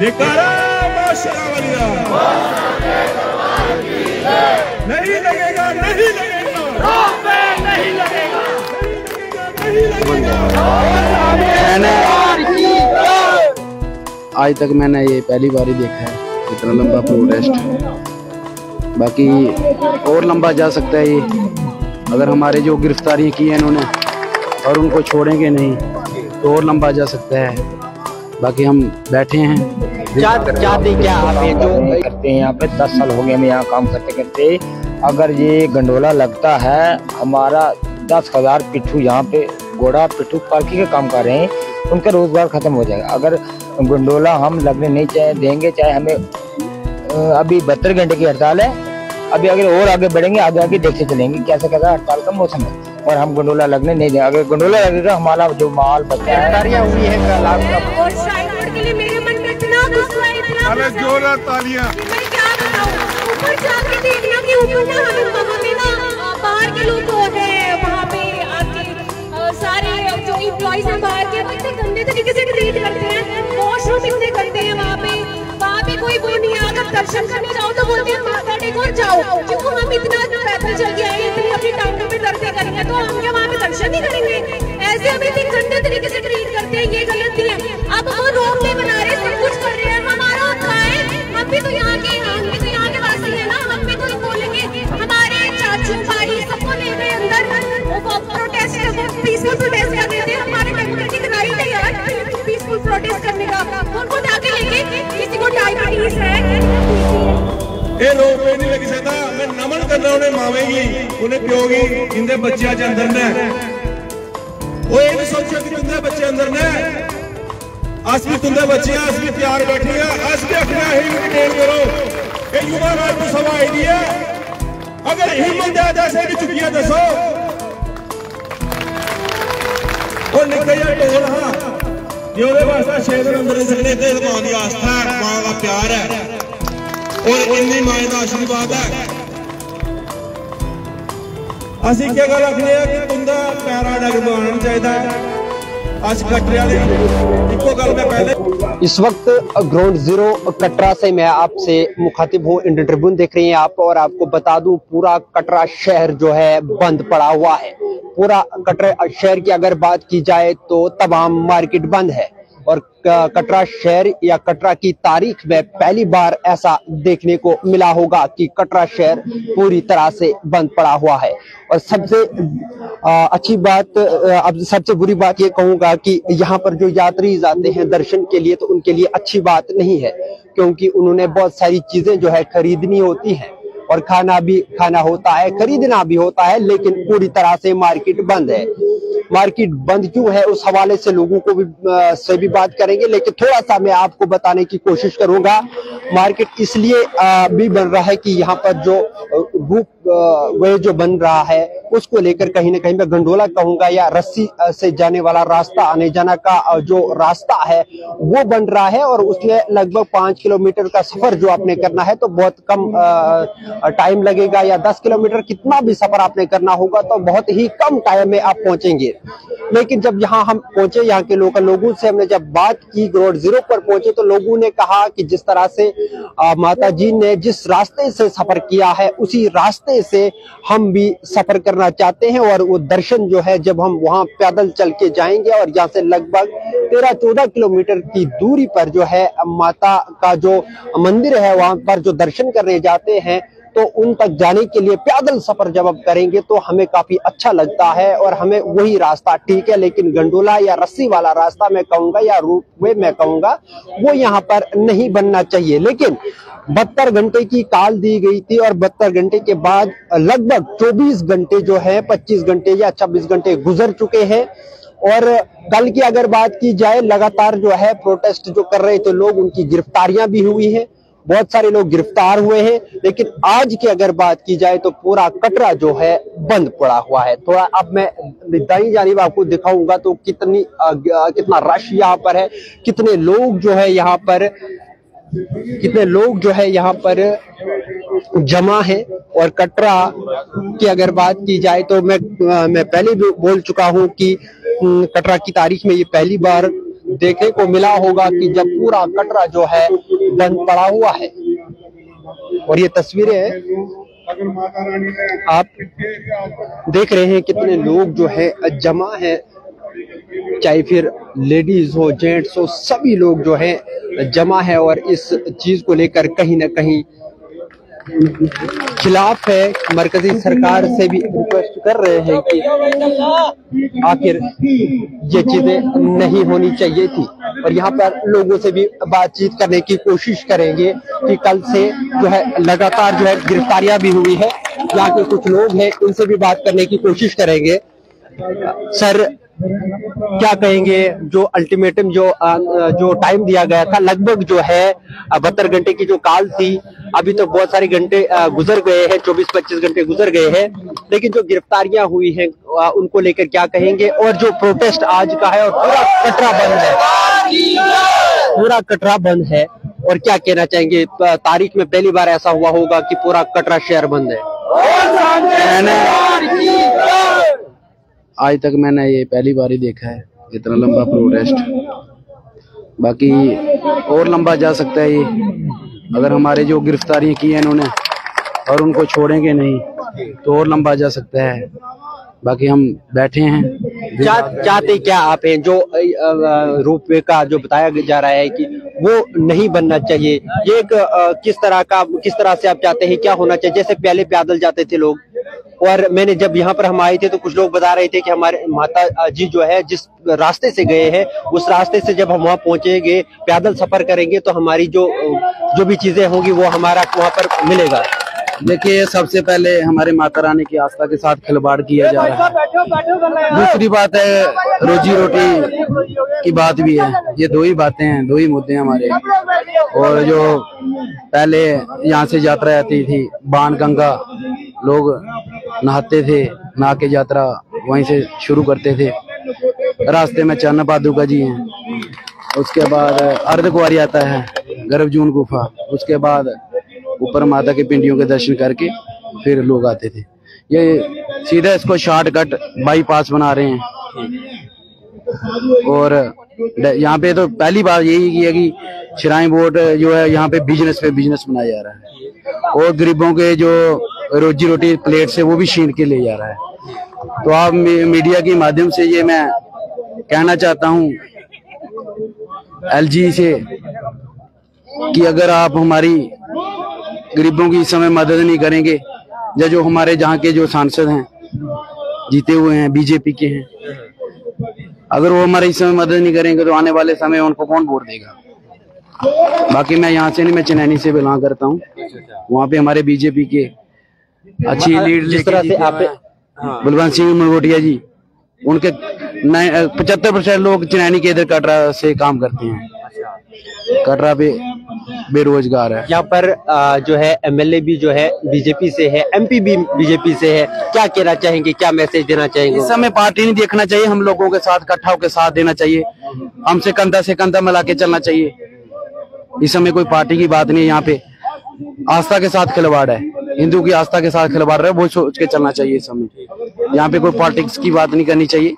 जयकारा माशरा वालिया। नहीं लगेगा, नहीं लगेगा, नहीं लगेगा, आज तक मैंने ये पहली बार ही देखा है इतना लंबा प्रोटेस्ट। बाकी और लंबा जा सकता है ये, अगर हमारे जो गिरफ्तारी की है इन्होंने और उनको छोड़ेंगे नहीं तो और लंबा जा सकता है। बाकी हम बैठे हैं। क्या आप ये जो करते हैं यहाँ पे 10 साल हो गए हमें यहाँ काम करते करते। अगर ये गंडोला लगता है, हमारा 10,000 पिट्ठू यहाँ पे घोड़ा पिट्ठू पालकी का काम कर रहे हैं, उनका रोजगार खत्म हो जाएगा। अगर गंडोला हम लगने नहीं देंगे, चाहे हमें अभी 72 घंटे की हड़ताल है, अभी अगर और आगे बढ़ेंगे आगे देखते चलेंगे कैसा कैसा हड़ताल का मौसम है, और हम गंडोला लगने नहीं देंगे। अगर गंडोला लगेगा हमारा जो माल बचा है हुई है अरे जोरदार तालियां। मैं क्या बताऊं, ऊपर जाके देखना कि ऊपर ना हमें वहाँ पे ना बाहर के लोग तो है, वहाँ पे आपके सारे जो एम्प्लॉइज हैं बाहर के, इतने गंदे तरीके से ट्रीट करते हैं, वॉशरूम इतने करते हैं वहाँ पे कोई वो नहीं है। अगर दर्शन करने जाओ तो बोलते हैं माता टेको और जाओ, क्यों हम इतना पैदल चल के आए, इतनी अपनी टांगों पे दर्द करेंगे तो हम क्या वहाँ पे दर्शन नहीं करेंगे? ऐसे हमें इतने गंदे तरीके से ट्रीट करते हैं, ये गलत नहीं है। अब वो रोक नहीं बना रहे, सब कुछ कर रहे हैं, हमारा हक है, हम भी तो यहाँ के वासी है ना, हम भी तो बोलेंगे। हमारे चाचू भाई सबको ले गए अंदर, वो प्रोटेस्ट पीसफुल प्रोटेस्ट कर रहे थे, हमारे डेमोक्रेटिक राइट है यार पीसफुल प्रोटेस्ट करने का, उनको जाके लेके किसी को डायबिटीज है ये लोग पे नहीं लगी सकता। मैं नमन करना उन्हें मावेगी, उन्हें प्योगी, जिंदे बच्चे आज अंदर ने वो ये नहीं सोचो कि तुंदे बच्चे अंदर ने, अस भी तुंदे बच्चे अस भी तैयार बैठे हैं, अस भी अपना ही मेंटेन करो। ये युवा राज को सभा आई है, अगर हिम्मत आ जैसे भी चुकिया दसो और निकल जाए टोल। हाँ जो वास्ता शेर अंदर नहीं सकने, मां की आस्था है, मां का प्यार है और इन्नी मां का आशीर्वाद है। ਅਸੀਂ ਕੀ ਗੱਲ ਆਖਦੇ ਆ ਕਿ ਤੁੰਦਾ ਪੈਰਾ ਡਗ ਬਣਨਾ ਚਾਹੀਦਾ। ਅੱਜ कटरे वाले इको गल मैं पहले। इस वक्त ग्राउंड जीरो कटरा से मैं आपसे मुखातिब हूँ। इंडियन ट्रिब्यून देख रही हैं आप, और आपको बता दूं पूरा कटरा शहर जो है बंद पड़ा हुआ है। पूरा कटरा शहर की अगर बात की जाए तो तमाम मार्केट बंद है, और कटरा शहर या कटरा की तारीख में पहली बार ऐसा देखने को मिला होगा कि कटरा शहर पूरी तरह से बंद पड़ा हुआ है। और सबसे अच्छी बात, अब सबसे बुरी बात ये कहूंगा कि यहाँ पर जो यात्री आते हैं दर्शन के लिए तो उनके लिए अच्छी बात नहीं है, क्योंकि उन्होंने बहुत सारी चीजें जो है खरीदनी होती हैं, और खाना होता है, खरीदना भी होता है, लेकिन पूरी तरह से मार्केट बंद है। मार्केट बंद क्यों है उस हवाले से लोगों को भी से भी बात करेंगे, लेकिन थोड़ा सा मैं आपको बताने की कोशिश करूंगा। मार्केट इसलिए भी बन रहा है कि यहाँ पर जो रूप वे जो बन रहा है उसको लेकर कहीं ना कहीं मैं गंडोला कहूंगा या रस्सी से जाने वाला रास्ता, आने जाने का जो रास्ता है वो बन रहा है, और उसमें लगभग 5 किलोमीटर का सफर जो आपने करना है तो बहुत कम टाइम लगेगा, या 10 किलोमीटर कितना भी सफर आपने करना होगा तो बहुत ही कम टाइम में आप पहुंचेंगे। लेकिन जब यहाँ हम पहुंचे, यहाँ के लोकल लोगों से हमने जब बात की, ग्राउंड जीरो पर पहुंचे, तो लोगों ने कहा कि जिस तरह से माता जी ने जिस रास्ते से सफर किया है उसी रास्ते से हम भी सफर करना चाहते हैं, और वो दर्शन जो है जब हम वहां पैदल चल के जाएंगे, और यहाँ से लगभग 13-14 किलोमीटर की दूरी पर जो है माता का जो मंदिर है वहां पर जो दर्शन करने जाते हैं, तो उन तक जाने के लिए पैदल सफर जब आप करेंगे तो हमें काफी अच्छा लगता है, और हमें वही रास्ता ठीक है। लेकिन गंडोला या रस्सी वाला रास्ता मैं कहूंगा या रूट वे मैं कहूंगा वो यहाँ पर नहीं बनना चाहिए। लेकिन 72 घंटे की काल दी गई थी, और 72 घंटे के बाद लगभग 24 घंटे जो है 25 घंटे या 26 घंटे गुजर चुके हैं। और कल की अगर बात की जाए, लगातार जो है प्रोटेस्ट जो कर रहे थे लोग, उनकी गिरफ्तारियां भी हुई हैं, बहुत सारे लोग गिरफ्तार हुए हैं। लेकिन आज की अगर बात की जाए तो पूरा कटरा जो है बंद पड़ा हुआ है। थोड़ा अब मैं दाईं जानिब आपको दिखाऊंगा तो कितना रश यहाँ पर है, कितने लोग जो है यहाँ पर जमा है। और कटरा की अगर बात की जाए तो मैं पहले भी बोल चुका हूँ कि कटरा की तारीख में ये पहली बार देखने को मिला होगा कि जब पूरा कटरा जो है बंद पड़ा हुआ है। और ये तस्वीरें आप देख रहे हैं कितने लोग जो है जमा है, चाहे फिर लेडीज हो जेंट्स हो, सभी लोग जो है जमा है और इस चीज को लेकर कहीं ना कहीं खिलाफ है। मरकजी सरकार से भी रिक्वेस्ट कर रहे हैं कि आखिर ये चीजें नहीं होनी चाहिए थी। और यहाँ पर लोगों से भी बातचीत करने की कोशिश करेंगे कि कल से जो है लगातार जो है गिरफ्तारियां भी हुई है। यहाँ के कुछ लोग हैं, इनसे भी बात करने की कोशिश करेंगे। सर क्या कहेंगे, जो अल्टीमेटम जो टाइम दिया गया था, लगभग जो है 72 घंटे की जो काल थी, अभी तो बहुत सारे घंटे गुजर गए हैं, 24-25 घंटे गुजर गए हैं, लेकिन जो गिरफ्तारियां हुई हैं उनको लेकर क्या कहेंगे। और जो प्रोटेस्ट आज का है और पूरा कटरा बंद है, पूरा कटरा बंद है, और क्या कहना चाहेंगे, तारीख में पहली बार ऐसा हुआ होगा कि पूरा कटरा शहर बंद है। आज तक मैंने ये पहली बार ही देखा है इतना लंबा प्रोटेस्ट। बाकी और लंबा जा सकता है ये, अगर हमारे जो गिरफ्तारियां की है इन्होंने और उनको छोड़ेंगे नहीं तो और लंबा जा सकता है। बाकी हम बैठे हैं। चाहते क्या आप हैं, जो रोपवे का जो बताया जा रहा है कि वो नहीं बनना चाहिए, ये किस तरह से आप चाहते हैं, क्या होना चाहिए? जैसे पहले पैदल जाते थे लोग, और मैंने जब यहाँ पर हम आए थे तो कुछ लोग बता रहे थे कि हमारे माता जी जो है जिस रास्ते से गए हैं, उस रास्ते से जब हम वहाँ पहुंचेंगे, पैदल सफर करेंगे, तो हमारी जो भी चीजें होंगी वो हमारा वहाँ पर मिलेगा। देखिए, सबसे पहले हमारे माता रानी की आस्था के साथ खिलवाड़ किया जा रहा है। दूसरी बात है, रोजी रोटी की बात भी है। ये दो ही बातें हैं, दो ही मुद्दे हैं हमारे। और जो पहले यहाँ से यात्रा आती थी, बाण गंगा, लोग नहाते थे, नहा के यात्रा वहीं से शुरू करते थे। रास्ते में चरण पादुका जी हैं, उसके बाद अर्धकुंवारी आता है, गर्भजून गुफा, उसके बाद ऊपर माता के पिंडियों के दर्शन करके फिर लोग आते थे। ये सीधा इसको शॉर्टकट बाईपास बना रहे हैं। और यहाँ पे तो पहली बात यही की है कि श्राइन बोर्ड जो है यहाँ पे बिजनेस बनाया जा रहा है, और गरीबों के जो रोजी रोटी प्लेट से वो भी छीन के ले जा रहा है। तो आप मीडिया के माध्यम से ये मैं कहना चाहता हूँ एलजी से कि अगर आप हमारी गरीबों की इस समय मदद नहीं करेंगे, जो हमारे जहाँ के जो सांसद हैं जीते हुए हैं, बीजेपी के हैं, अगर वो हमारे इस समय मदद नहीं करेंगे तो आने वाले समय उनको कौन वोट देगा। बाकी मैं यहाँ से नहीं, मैं चनैनी से बिलोंग करता हूँ। वहाँ पे हमारे बीजेपी के अच्छी लीड, जिस तरह से आप बलवंत सिंह मलगोटिया जी, उनके 75% लोग चनैनी के इधर कटरा से काम करते हैं। कटरा पे बेरोजगार है। यहाँ पर जो है एमएलए भी जो है बीजेपी से है, एमपी भी बीजेपी से है। क्या कहना चाहेंगे, क्या मैसेज देना चाहेंगे? इस समय पार्टी नहीं देखना चाहिए, हम लोगों के साथ इकट्ठा होकर साथ देना चाहिए, हमसे कंधा से कंधा मिला के चलना चाहिए। इस समय कोई पार्टी की बात नहीं है, यहाँ पे आस्था के साथ खिलवाड़ है, हिंदू की आस्था के साथ खिलवाड़ है, वो सोच के चलना चाहिए। इस समय यहाँ पे कोई पॉलिटिक्स की बात नहीं करनी चाहिए।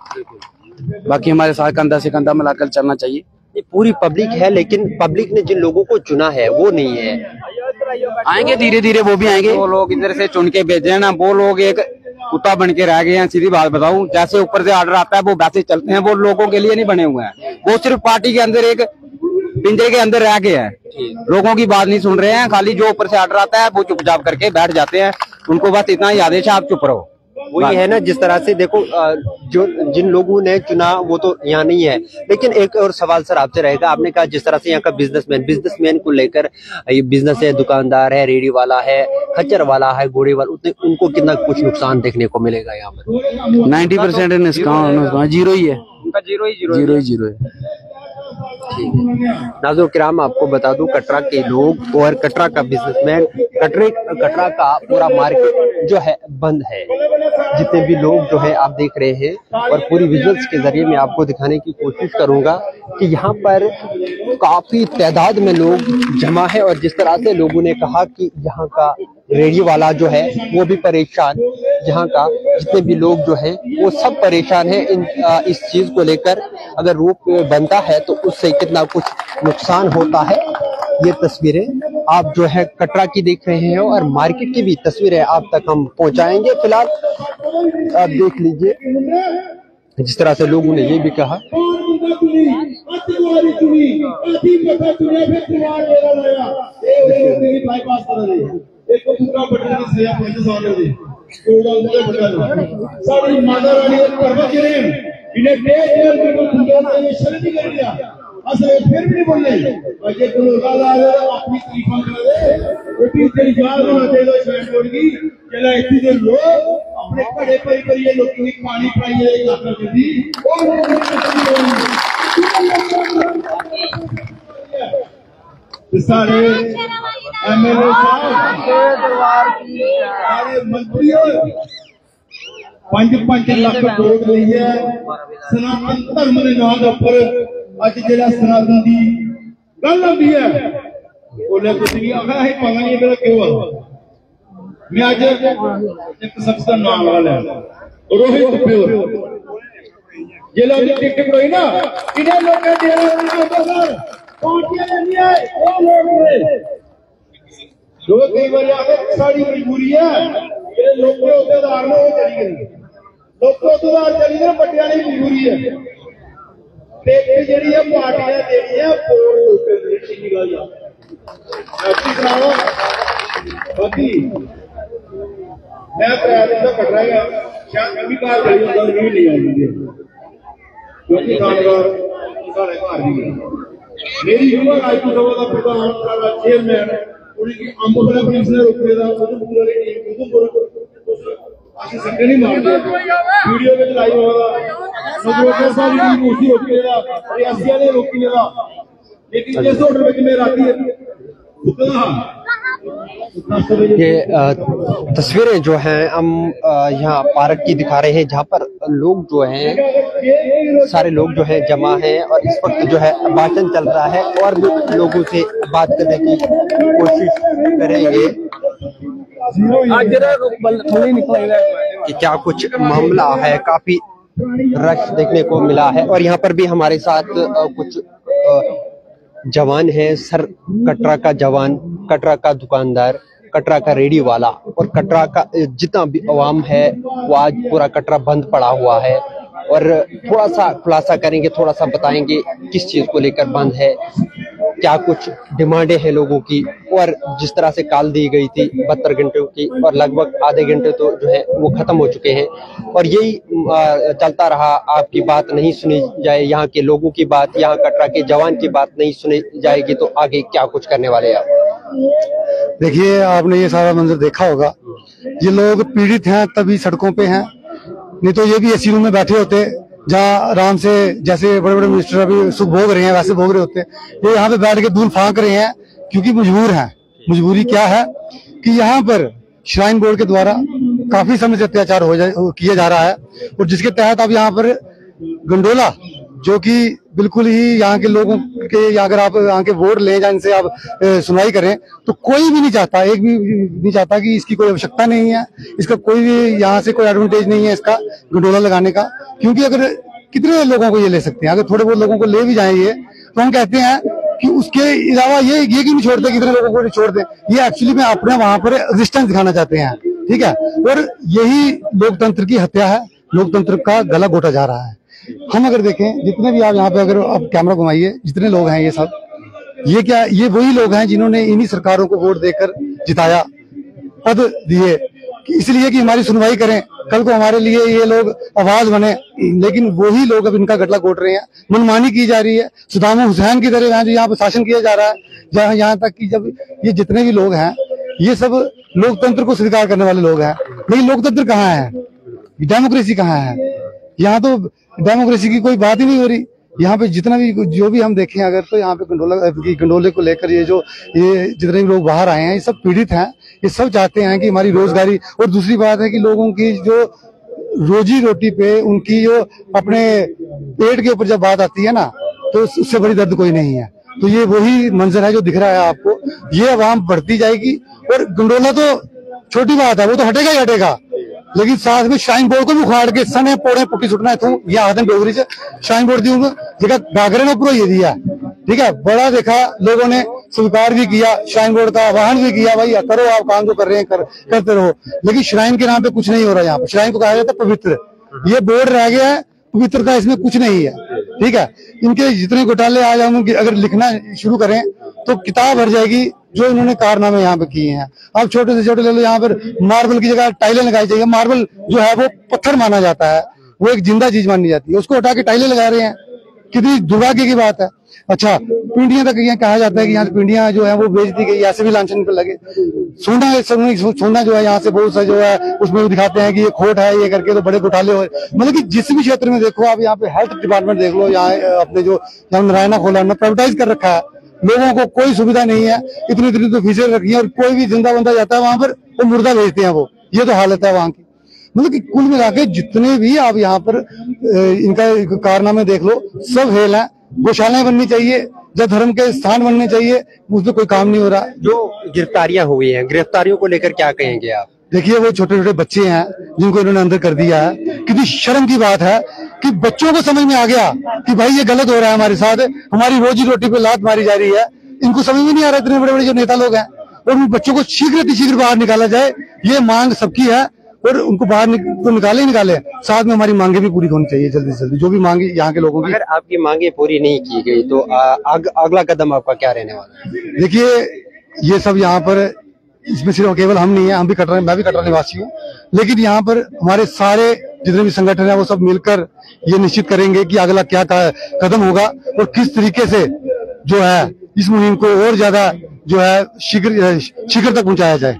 बाकी हमारे साथ कंधा से कंधा मिलाकर चलना चाहिए। ये पूरी पब्लिक है, लेकिन पब्लिक ने जिन लोगों को चुना है वो नहीं है। आएंगे धीरे धीरे, वो भी आएंगे। वो लोग इधर से चुन के भेजे हैं ना, वो लोग एक कुत्ता बन के रह गए हैं। सीधी बात बताऊं, जैसे ऊपर से ऑर्डर आता है वो वैसे चलते हैं। वो लोगों के लिए नहीं बने हुए हैं, वो सिर्फ पार्टी के अंदर एक पिंजरे के अंदर रह गए हैं। लोगों की बात नहीं सुन रहे हैं, खाली जो ऊपर से ऑर्डर आता है वो चुपचाप करके बैठ जाते हैं। उनको बस इतना ही आदेश है, आप चुप रहो। वो ये है ना, जिस तरह से देखो, जो जिन लोगों ने चुना वो तो यहाँ नहीं है। लेकिन एक और सवाल सर आपसे रहेगा, आपने कहा जिस तरह से यहाँ का बिजनेसमैन को लेकर, ये बिजनेस है, दुकानदार है, रेडी वाला है, खच्चर वाला है, घोड़े वाला, उनको कितना कुछ नुकसान देखने को मिलेगा यहाँ पर? 90% नुकसान जीरो ही है, जीरो है। नाज़रीन किराम, आपको बता दूं, कटरा के लोग और कटरा का बिजनेसमैन, कटरा का पूरा मार्केट जो है बंद है। जितने भी लोग जो है आप देख रहे हैं, और पूरी विजुअल्स के जरिए मैं आपको दिखाने की कोशिश करूंगा कि यहाँ पर काफी तादाद में लोग जमा है। और जिस तरह से लोगों ने कहा कि यहाँ का रेडी वाला जो है वो भी परेशान, यहाँ का जितने भी लोग जो है वो सब परेशान है इस चीज को लेकर। अगर रोप बनता है तो उससे कितना कुछ नुकसान होता है। ये तस्वीरें आप जो है कटरा की देख रहे हैं और मार्केट की भी तस्वीरें आप तक हम पहुंचाएंगे। फिलहाल आप देख लीजिए जिस तरह से लोगों ने ये भी कहा। फिर भी बोले अपनी तरीफा चला इतनी लोग अपने घड़े पर लोग पानी सारे MLA सारे मंत्री 5-5 लाख वोट ली है सनातन धर्म के नाम के उपर। अज जो सनातन की गल आती है बोले कुछ नहीं आखा है पता नहीं मेरा क्यों। मैं अज एक शख्स का नाम लिया रोहित कपूर जिला टिकट करोई ना इन्हें लोग कई बार आगे साड़ी मजबूरी है लोकदार चली गए बटिया की मजबूरी है जी पार्टियां बाकी मैं किराया देता कटरा गया शायद भी घर चली जाता नहीं आती क्योंकि कामगार सारे घर नहीं गए। मेरी युवा राज्य सभा का प्रधान चेयरमैन उनकी अंबोला कमिश्नर रुके असं संडे नहीं मारते वीडियो में लाइव होगा मजरोकर साहब की मूर्ति रोकी लेगा रियासिया ने रोकी लेगा लेकिन जिस होटल में मैं राती ये तस्वीरें जो हैं हम यहाँ पार्क की दिखा रहे हैं जहाँ पर लोग जो हैं सारे लोग जो हैं जमा हैं और इस वक्त जो है भाषण चल रहा है और भी लोगों से बात करने की कोशिश करेंगे कि क्या कुछ मामला है। काफी रश देखने को मिला है और यहाँ पर भी हमारे साथ कुछ जवान है। सर कटरा का जवान, कटरा का दुकानदार, कटरा का रेडी वाला और कटरा का जितना भी अवाम है वो आज पूरा कटरा बंद पड़ा हुआ है और थोड़ा सा खुलासा करेंगे, थोड़ा सा बताएंगे किस चीज को लेकर बंद है, क्या कुछ डिमांडें हैं लोगों की। और जिस तरह से कॉल दी गई थी 72 घंटों की और लगभग आधे घंटे तो जो है वो खत्म हो चुके हैं और यही चलता रहा। आपकी बात नहीं सुनी जाए, यहाँ के लोगों की बात, यहाँ कटरा के जवान की बात नहीं सुनी जाएगी तो आगे क्या कुछ करने वाले हैं आप। देखिए आपने ये सारा मंजर देखा होगा, ये लोग पीड़ित हैं तभी सड़कों पे हैं, नहीं तो ये भी एसी रूम में बैठे होते जहाँ आराम से जैसे बड़े बड़े मिनिस्टर अभी सुख भोग रहे हैं वैसे भोग रहे होते। ये यहाँ पे बैठ के धूल फांक रहे हैं क्योंकि मजबूर हैं। मजबूरी क्या है कि यहाँ पर श्राइन बोर्ड के द्वारा काफी समय से अत्याचार किया जा रहा है और जिसके तहत अब यहाँ पर गंडोला जो कि बिल्कुल ही यहाँ के लोगों के, अगर आप यहाँ के वोट लें या इनसे आप सुनवाई करें तो कोई भी नहीं चाहता, एक भी नहीं चाहता कि इसकी कोई आवश्यकता नहीं है, इसका कोई भी यहाँ से कोई एडवांटेज नहीं है इसका गंडोला लगाने का। क्योंकि अगर कितने लोगों को ये ले सकते हैं, अगर थोड़े बहुत लोगों को ले भी जाएंगे तो हम कहते हैं कि उसके अलावा ये क्यों नहीं छोड़ते, कितने लोगों को नहीं छोड़ते। ये एक्चुअली में अपने वहां पर रेजिस्टेंस दिखाना चाहते हैं, ठीक है। और यही लोकतंत्र की हत्या है, लोकतंत्र का गला घोटा जा रहा है। हम अगर देखें जितने भी आप यहाँ पे अगर आप कैमरा घुमाइए, जितने लोग हैं ये सब, ये क्या, ये वही लोग हैं जिन्होंने इन्हीं सरकारों को वोट देकर जिताया, पद दिए इसलिए कि हमारी सुनवाई करें, कल को हमारे लिए ये लोग आवाज बने। लेकिन वही लोग अब इनका गटला घोट रहे हैं, मनमानी की जा रही है। सद्दाम हुसैन की तरह जो यहाँ पर शासन किया जा रहा है, यहाँ तक कि जब ये जितने भी लोग हैं ये सब लोकतंत्र को स्वीकार करने वाले लोग हैं। लेकिन लोकतंत्र कहाँ है, डेमोक्रेसी कहाँ है? यहाँ तो डेमोक्रेसी की कोई बात ही नहीं हो रही। यहाँ पे जितना भी जो भी हम देखें अगर, तो यहाँ पे गंडोले को लेकर ये जितने भी लोग बाहर आए हैं ये सब पीड़ित हैं। ये सब चाहते हैं कि हमारी रोजगारी, और दूसरी बात है कि लोगों की जो रोजी रोटी पे, उनकी जो अपने पेट के ऊपर जब बात आती है ना, तो उससे बड़ी दर्द कोई नहीं है। तो ये वही मंजर है जो दिख रहा है आपको। ये आवाम बढ़ती जाएगी और गंडोला तो छोटी बात है, वो तो हटेगा ही हटेगा, लेकिन साथ में श्राइन बोर्ड को भी उखाड़ के सने पोड़े पुट्टी सुटना है तू ये आदम डोगरी से श्राइन बोर्ड दूंगा देखा गागरे ने पूरा ये दिया, ठीक है, बड़ा देखा लोगों ने स्वीकार भी किया, श्राइन बोर्ड का आह्वान भी किया, भाई करो आप काम जो कर रहे हैं करते रहो, लेकिन श्राइन के नाम पे कुछ नहीं हो रहा है। यहाँ पे श्राइन को कहा जाता है पवित्र, ये बोर्ड रह गया है, पवित्रता इसमें कुछ नहीं है, ठीक है। इनके जितने घोटाले आज हम अगर लिखना शुरू करें तो किताब भर जाएगी जो इन्होंने कारनामे यहाँ पे किए हैं। अब छोटे से छोटे ले लो, यहाँ पर मार्बल की जगह टाइलें लगाई जाएगी, मार्बल जो है वो पत्थर माना जाता है, वो एक जिंदा चीज मानी जाती है, उसको हटा के टाइलें लगा रहे हैं, कितनी दुर्भाग्य की बात है। अच्छा, पिंडियां तक यहाँ कहा जाता है कि यहाँ पिंडियां जो है वो बेच दी गई, ऐसे भी लांछन पे लगे। सोना जो है यहाँ से बहुत सा जो है उसमें भी दिखाते हैं कि ये खोट है, ये करके तो बड़े घोटाले हो, मतलब कि जिस भी क्षेत्र में देखो आप, यहाँ पे हेल्थ डिपार्टमेंट देख लो, यहाँ अपने जो नारायणा खोला प्राइवेटाइज कर रखा है, लोगों को कोई सुविधा नहीं है, इतनी इतनी तो फीसें रखी है, और कोई भी जिंदा बंदा जाता है वहां पर वो मुर्दा भेजते हैं, वो ये तो हालत है वहां की। मतलब कि कुल मिला के जितने भी आप यहाँ पर इनका कारनामे देख लो, सब हेल है। गौशालाएं बननी चाहिए, जब धर्म के स्थान बनने चाहिए, उसमें कोई काम नहीं हो रहा। जो गिरफ्तारियां हुई हैं, गिरफ्तारियों को लेकर क्या कहेंगे आप? देखिए, वो छोटे छोटे बच्चे हैं जिनको इन्होंने अंदर कर दिया है, कितनी शर्म की बात है कि बच्चों को समझ में आ गया कि भाई ये गलत हो रहा है हमारे साथ, हमारी रोजी रोटी पे लात मारी जा रही है। इनको समझ में नहीं आ रहा, इतने बड़े बड़े जो नेता लोग हैं, और उन बच्चों को शीघ्र बाहर निकाला जाए, ये मांग सबकी है, और उनको बाहर तो निकाले, साथ में हमारी मांगे भी पूरी होनी चाहिए जल्दी से जल्दी, जो भी मांगे यहाँ के लोगों की। अगर आपकी मांगे पूरी नहीं की गई तो अगला कदम आपका क्या रहने वाला है? देखिए, ये सब यहाँ पर, इसमें सिर्फ केवल हम नहीं है, हम भी कटरा, मैं भी कटरा निवासी हूँ, लेकिन यहाँ पर हमारे सारे जितने भी संगठन है वो सब मिलकर ये निश्चित करेंगे कि अगला क्या कदम होगा और किस तरीके से जो है इस मुहिम को और ज्यादा जो है शीघ्र तक पहुंचाया जाए।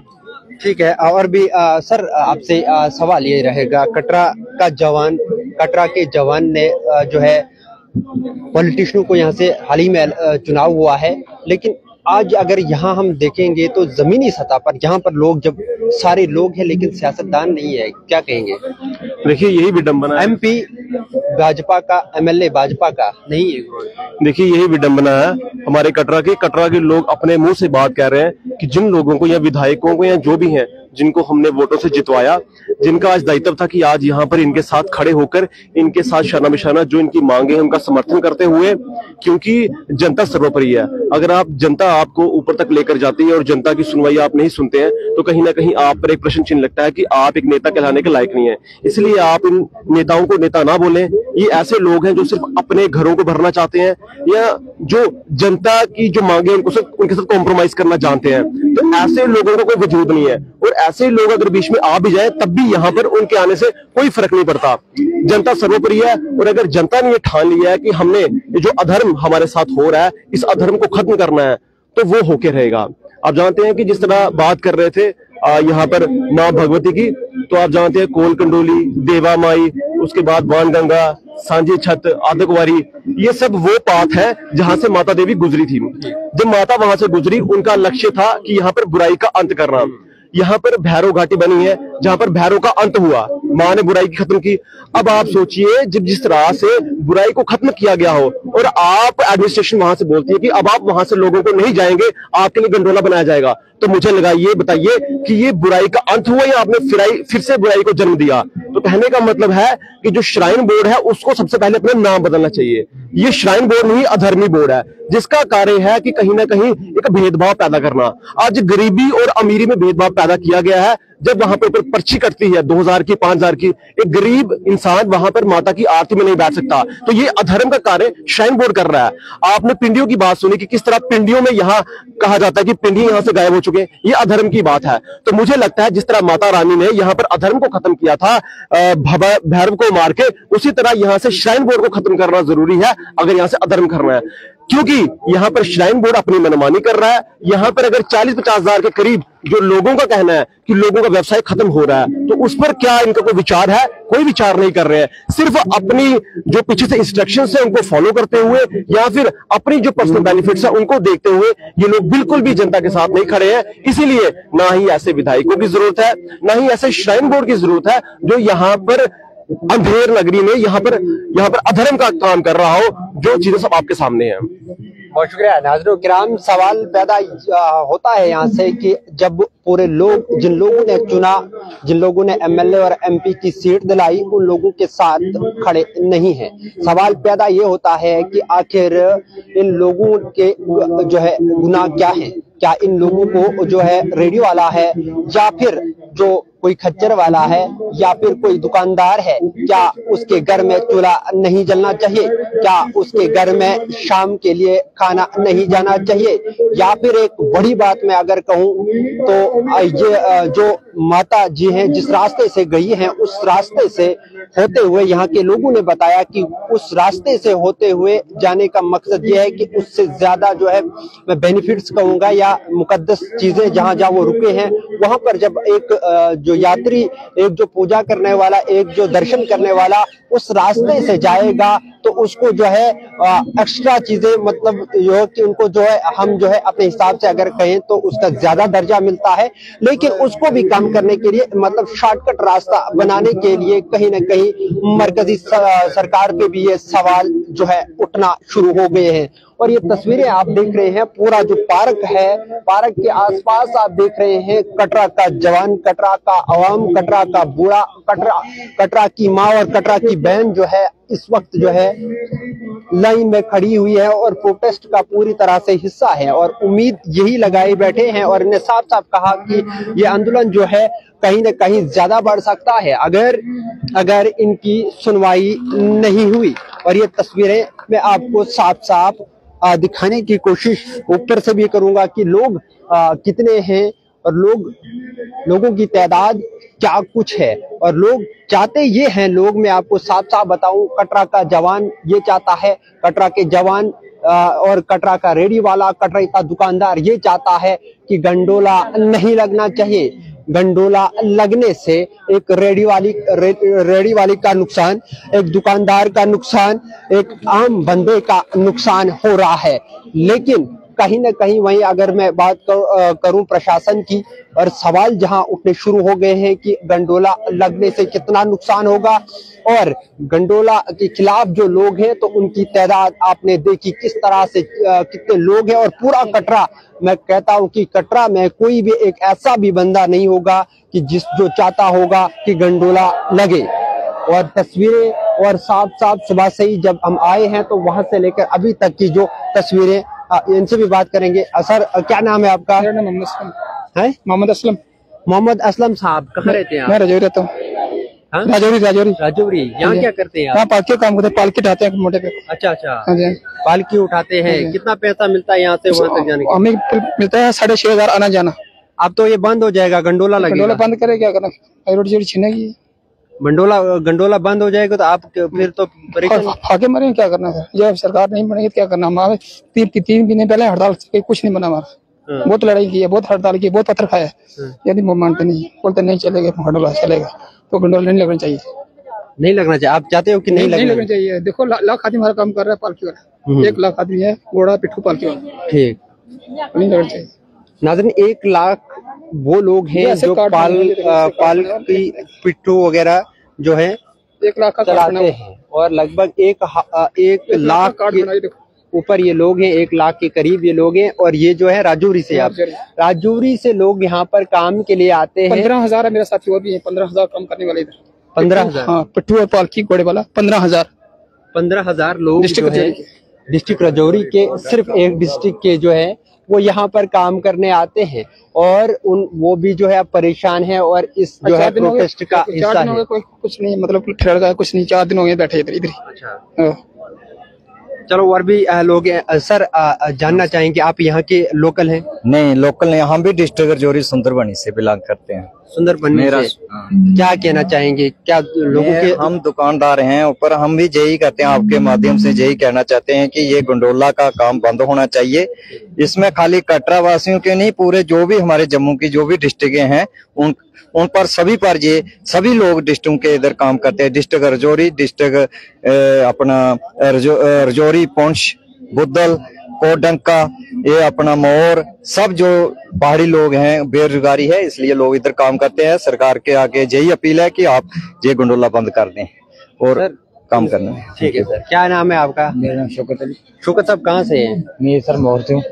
ठीक है, और भी सर आपसे सवाल ये रहेगा, कटरा के जवान ने जो है पॉलिटिशियनों को यहाँ से हाल ही में चुनाव हुआ है, लेकिन आज अगर यहाँ हम देखेंगे तो जमीनी सतह पर जहाँ पर लोग जब सारे लोग हैं लेकिन सियासतदान नहीं है, क्या कहेंगे? देखिए, यही विडंबना है, MP भाजपा का, MLA भाजपा का नहीं है। देखिए, यही विडंबना है हमारे कटरा के लोग अपने मुंह से बात कह रहे हैं कि जिन लोगों को या विधायकों को या जो भी हैं जिनको हमने वोटों से जितवाया, जिनका आज दायित्व था कि आज यहाँ पर इनके साथ खड़े होकर इनके साथ शाना बिशाना जो इनकी मांगे हैं उनका समर्थन करते हुए, क्योंकि जनता सर्वोपरि है। अगर आप जनता आपको ऊपर तक लेकर जाती है और जनता की सुनवाई आप नहीं सुनते हैं तो कहीं ना कहीं आप पर एक प्रश्न चिन्ह लगता है कि आप एक नेता कहलाने के लायक नहीं है। इसलिए आप इन नेताओं को नेता ना बोलें, ये ऐसे लोग हैं जो सिर्फ अपने घरों को भरना चाहते हैं या जो जनता की जो मांगे उनको सिर्फ उनके साथ कॉम्प्रोमाइज करना जानते हैं। तो ऐसे लोगों का कोई वजूद नहीं है, और ऐसे लोग अगर बीच में आ भी जाए तब भी यहाँ पर उनके आने से कोई फर्क नहीं पड़ता। जनता सर्वोपरि है, और अगर जनता ने ये ठान लिया है कि हमने ये जो अधर्म हमारे साथ हो रहा है इस अधर्म को खत्म करना है तो वो होके रहेगा। आप जानते हैं कि जिस तरह बात कर रहे थे यहाँ पर माँ भगवती की, तो आप जानते हैं कोल कंडोली, देवा माई, उसके बाद वानगंगा, सांझी छत, आदकवारी, ये सब वो पाथ है जहां से माता देवी गुजरी थी। जब माता वहां से गुजरी उनका लक्ष्य था कि यहाँ पर बुराई का अंत करना। यहाँ पर भैरव घाटी बनी है जहां पर भैरव का अंत हुआ, माँ ने बुराई की खत्म की। अब आप सोचिए, जब जिस तरह से बुराई को खत्म किया गया हो और आप एडमिनिस्ट्रेशन वहां से बोलती है कि अब आप वहां से लोगों को नहीं जाएंगे, आपके लिए गंडोला बनाया जाएगा, तो मुझे लगा ये बताइए कि ये बुराई का अंत हुआ या आपने फिर से बुराई को जन्म दिया। तो कहने का मतलब है कि जो श्राइन बोर्ड है उसको सबसे पहले अपना नाम बदलना चाहिए। ये श्राइन बोर्ड नहीं, अधर्मी बोर्ड है, जिसका कार्य है कि कहीं ना कहीं एक भेदभाव पैदा करना। आज गरीबी और अमीरी में भेदभाव पैदा किया गया है। जब वहां पर पर्ची कटती है 2000 की, 5000 की, एक गरीब इंसान वहां पर माता की आरती में नहीं बैठ सकता। तो ये अधर्म का कार्य श्राइन बोर्ड कर रहा है। आपने पिंडियों की बात सुनी कि किस तरह पिंडियों में यहाँ कहा जाता है कि पिंडी यहाँ से गायब हो चुके हैं, ये अधर्म की बात है। तो मुझे लगता है जिस तरह माता रानी ने यहाँ पर अधर्म को खत्म किया था भैरव को मार के, उसी तरह यहाँ से श्राइन बोर्ड को खत्म करना जरूरी है अगर यहाँ से अधर्म करना है। क्योंकि यहाँ पर श्राइन बोर्ड अपनी मनमानी कर रहा है। यहाँ पर अगर 40-50 हजार के करीब जो लोगों का कहना है कि लोगों का व्यवसाय खत्म हो रहा है, तो उस पर क्या इनका कोई विचार है? कोई विचार नहीं कर रहे हैं। सिर्फ अपनी जो पीछे से इंस्ट्रक्शंस है उनको फॉलो करते हुए या फिर अपनी जो पर्सनल बेनिफिट्स है उनको देखते हुए ये लोग बिल्कुल भी जनता के साथ नहीं खड़े हैं। इसीलिए ना ही ऐसे विधायकों की जरूरत है, ना ही ऐसे श्राइन बोर्ड की जरूरत है जो यहाँ पर अंधेर नगरी में यहाँ पर अधर्म का काम कर रहा हो। जो चीजें सब आपके सामने हैं। बहुत शुक्रिया। नाज़रीन किराम, सवाल पैदा होता है यहाँ से कि जब पूरे लोग, जिन लोगों ने चुना, जिन लोगों ने एमएलए और एमपी की सीट दिलाई, उन लोगों के साथ खड़े नहीं हैं। सवाल पैदा ये होता है कि आखिर इन लोगों के जो है गुनाह क्या है? क्या इन लोगों को जो है रेडियो वाला है, या फिर जो कोई खच्चर वाला है, या फिर कोई दुकानदार है, क्या उसके घर में चूल्हा नहीं जलना चाहिए? क्या उसके घर में शाम के लिए खाना नहीं जाना चाहिए? या फिर एक बड़ी बात मैं अगर कहूँ तो ये जो माता जी हैं जिस रास्ते से गई हैं, उस रास्ते से होते हुए यहाँ के लोगों ने बताया कि उस रास्ते से होते हुए जाने का मकसद ये है कि उससे ज्यादा जो है मैं बेनिफिट्स कहूंगा या मुकद्दस चीजें जहाँ जहाँ वो रुके हैं, वहां पर जब एक जो यात्री, एक जो पूजा करने वाला, एक जो दर्शन करने वाला उस रास्ते से जाएगा तो उसको जो है एक्स्ट्रा चीजें, मतलब जो कि उनको जो है हम जो है अपने हिसाब से अगर कहें तो उसका ज्यादा दर्जा मिलता है। लेकिन उसको भी कम करने के लिए, मतलब शॉर्टकट रास्ता बनाने के लिए कहीं ना कहीं मरकजी सरकार पे भी ये सवाल जो है उठना शुरू हो गए हैं। और ये तस्वीरें आप देख रहे हैं, पूरा जो पार्क है, पार्क के आसपास आप देख रहे हैं कटरा का जवान, कटरा का अवाम, कटरा का बूढ़ा, कटरा की माँ और कटरा की बहन जो है इस वक्त जो है लाइन में खड़ी हुई है और प्रोटेस्ट का पूरी तरह से हिस्सा है और उम्मीद यही लगाए बैठे हैं। और इन्हें साफ साफ कहा कि ये आंदोलन जो है कहीं न कहीं ज्यादा बढ़ सकता है अगर इनकी सुनवाई नहीं हुई। और ये तस्वीरें मैं आपको साफ साफ दिखाने की कोशिश ऊपर से भी करूंगा कि लोग कितने हैं और लोगों की तादाद क्या कुछ है और लोग चाहते ये हैं। लोग, मैं आपको साफ साफ बताऊं, कटरा का जवान ये चाहता है, कटरा के जवान और कटरा का रेडी वाला, कटरा का दुकानदार ये चाहता है कि गंडोला नहीं लगना चाहिए। गंडोला लगने से एक रेडी वाली का नुकसान, एक दुकानदार का नुकसान, एक आम बंदे का नुकसान हो रहा है। लेकिन कहीं न कहीं वहीं अगर मैं बात करूं प्रशासन की, और सवाल जहां उठने शुरू हो गए हैं कि गंडोला लगने से कितना नुकसान होगा और गंडोला के खिलाफ जो लोग हैं तो उनकी तादाद आपने देखी किस तरह से, कितने लोग हैं। और पूरा कटरा, मैं कहता हूं कि कटरा में कोई भी एक ऐसा भी बंदा नहीं होगा कि जो चाहता होगा कि गंडोला लगे। और तस्वीरें और साफ सुबह से ही जब हम आए हैं तो वहां से लेकर अभी तक की जो तस्वीरें, इनसे भी बात करेंगे। सर, क्या नाम है आपका? मेरा नाम मोहम्मद असलम है। मोहम्मद असलम साहब, कहाँ रहते हैं? मैं राजौरी रहता हूँ। राजौरी। यहाँ क्या करते हैं? यहाँ पालकी काम करते हैं, पालकी उठाते हैं मोटे पे। अच्छा। पालकी उठाते हैं। कितना पैसा मिलता है यहाँ से वहाँ तक जाने का? हमें मिलता है 6,500 आना जाना। अब तो ये बंद हो जाएगा, गंडोला लगेगा। गंडोला बंद करे क्या करना, रोटी जोड़ी छीनेगी। गंडोला बंद हो जाएगा तो आप फिर तो आगे मरे, क्या करना है? जब सरकार नहीं बनेगी क्या करना? हमारे 3 महीने पहले हड़ताल, कुछ नहीं बना हमारा। बहुत लड़ाई की है, बहुत हड़ताल की, बहुत पत्थर खाया है। यदि वो मानते नहीं, बोलते नहीं चलेगा गंडोला चलेगा, तो गंडोला नहीं लगना चाहिए। नहीं लगना चाहिए। आप चाहते हो कि नहीं लगना चाहिए? देखो लाख आदमी हमारा काम कर रहा है, पालकी वाला 1 लाख आदमी है, घोड़ा पिट्ठू पालकी वाला। ठीक, नहीं लगना चाहिए। नाज़रीन, 1 लाख वो लोग हैं जो पालकी पिट्ठू वगैरह जो है 1 लाख का चलाते हैं और लगभग 1 लाख के ऊपर ये लोग हैं, 1 लाख के करीब ये लोग हैं। और ये जो है राजौरी से, आप राजौरी से लोग यहाँ पर काम के लिए आते हैं। 15,000 है मेरा साथी और भी है, 15,000 काम करने वाले इधर। 15,000? हाँ, पिट्ठू और पालकी घोड़े वाला 15,000 लोग डिस्ट्रिक्ट राजौरी के, सिर्फ एक डिस्ट्रिक्ट के जो है वो यहाँ पर काम करने आते हैं और वो भी जो है परेशान है और इस जो है प्रोटेस्ट का हिस्सा है। कुछ नहीं, मतलब ठहर गया, कुछ नहीं, 4 दिन हो गए बैठे इधर। अच्छा, चलो। और भी लोग हैं। सर, जानना चाहेंगे, आप यहाँ के लोकल हैं? नहीं, लोकल नहीं, हम भी डिस्ट्रिक्ट राजौरी सुंदरबनी से बिलोंग करते हैं। सुंदरबनी से क्या कहना चाहेंगे? क्या लोगों के, हम दुकानदार हैं ऊपर, हम भी यही करते हैं, आपके माध्यम से यही कहना चाहते हैं कि ये गंडोला का काम बंद होना चाहिए। इसमें खाली कटरा वासियों के नहीं, पूरे जो भी हमारे जम्मू की जो भी डिस्ट्रिक्ट हैं उन पर सभी लोग डिस्ट्रिक्ट के इधर काम करते हैं। डिस्ट्रिक्ट राजौरी, डिस्ट्रिक्ट अपना राजौरी, पुंछ, बुद्धल, कोटडंका, ये अपना मोर, सब जो पहाड़ी लोग हैं, बेरोजगारी है इसलिए लोग इधर काम करते हैं। सरकार के आगे यही अपील है कि आप ये गंडोला बंद कर दें। और काम करना है। ठीक है सर, क्या नाम है आपका? मेरा नाम शौकत अली। शौकत साहब कहाँ से हैं? मैं सर मोहर से हूँ।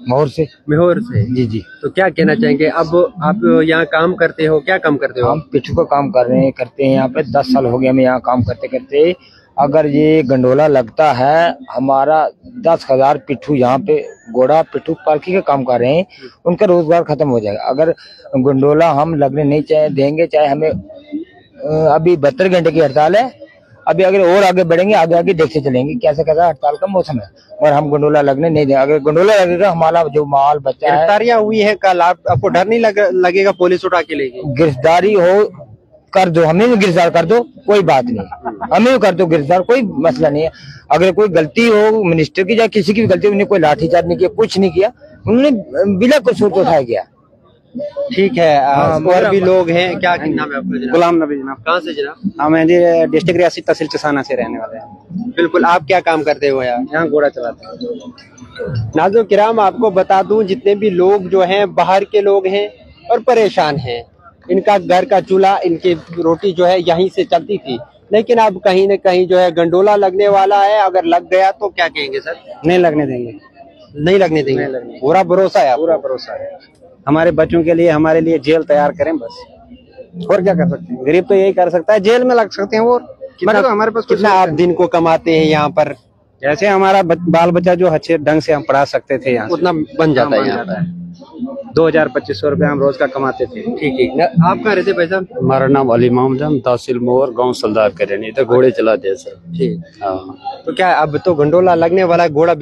मोहर से। मिहोर से? जी जी। तो क्या कहना चाहेंगे? अब आप यहाँ काम करते हो, क्या काम करते हो? हम पिट्ठू का काम कर रहे हैं, करते हैं यहाँ पे 10 साल हो गए हमें यहाँ काम करते करते। अगर ये गंडोला लगता है, हमारा 10,000 पिट्ठू यहाँ पे घोड़ा पिट्ठू पालकी का काम कर रहे हैं, उनका रोजगार खत्म हो जाएगा। अगर गंडोला हम लगने नहीं देंगे, चाहे हमें अभी 72 घंटे की हड़ताल है, अभी अगर और आगे बढ़ेंगे, आगे आगे देखते चलेंगे कैसे कैसा हड़ताल का मौसम है, और हम गंडोला लगने नहीं देंगे। अगर गंडोला लगेगा, हमारा जो माल बच्चा है। गिरफ्तारियां हुई है कल, आपको डर नहीं लगेगा पुलिस उठा के लेगी? गिरफ्तारी हो कर दो, हमें भी गिरफ्तार कर दो, कोई बात नहीं, हमें भी कर दो गिरफ्तार, कोई मसला नहीं है। अगर कोई गलती हो मिनिस्टर की या किसी की भी गलती, उन्होंने कोई लाठीचार्ज नहीं किया, कुछ नहीं किया, उन्होंने बिना कसूर को उठाया गया। ठीक है। और भी लोग हैं, क्या नाम है आपका जनाब? गुलाम नबी जनाब। कहाँ से जनाब? हम डिस्ट्रिक्ट रियासी तहसील चसाना से रहने वाले हैं। बिल्कुल। आप क्या काम करते हो यार? यहाँ घोड़ा चलाते हैं। नाज़रीन किराम, आपको बता दूं, जितने भी लोग जो हैं बाहर के लोग हैं और परेशान हैं। इनका घर का चूल्हा, इनकी रोटी जो है यहीं से चलती थी, लेकिन अब कहीं न कहीं जो है गंडोला लगने वाला है। अगर लग गया तो क्या कहेंगे सर? नहीं लगने देंगे। नहीं लगने देंगे? पूरा भरोसा है? पूरा भरोसा है। हमारे बच्चों के लिए, हमारे लिए जेल तैयार करें बस, और क्या कर सकते हैं? गरीब तो यही कर सकता है, जेल में लग सकते हैं। और कितना, तो हमारे पास कितना आप दिन को कमाते हैं यहाँ पर? जैसे हमारा बाल बच्चा जो अच्छे ढंग से हम पढ़ा सकते थे, यहाँ उतना बन जाता है यहाँ पर। 2000-2500 रुपए हम रोज का कमाते थे। ठीक है। आप कहाँ रहते भाई साहब? हमारा नाम अली मोहम्मद, हम तहसील मोहर गांव सलदार के रहने, इधर घोड़े चलाते हैं सर। ठीक। हाँ। तो क्या अब तो गंडोला लगने वाला, घोड़े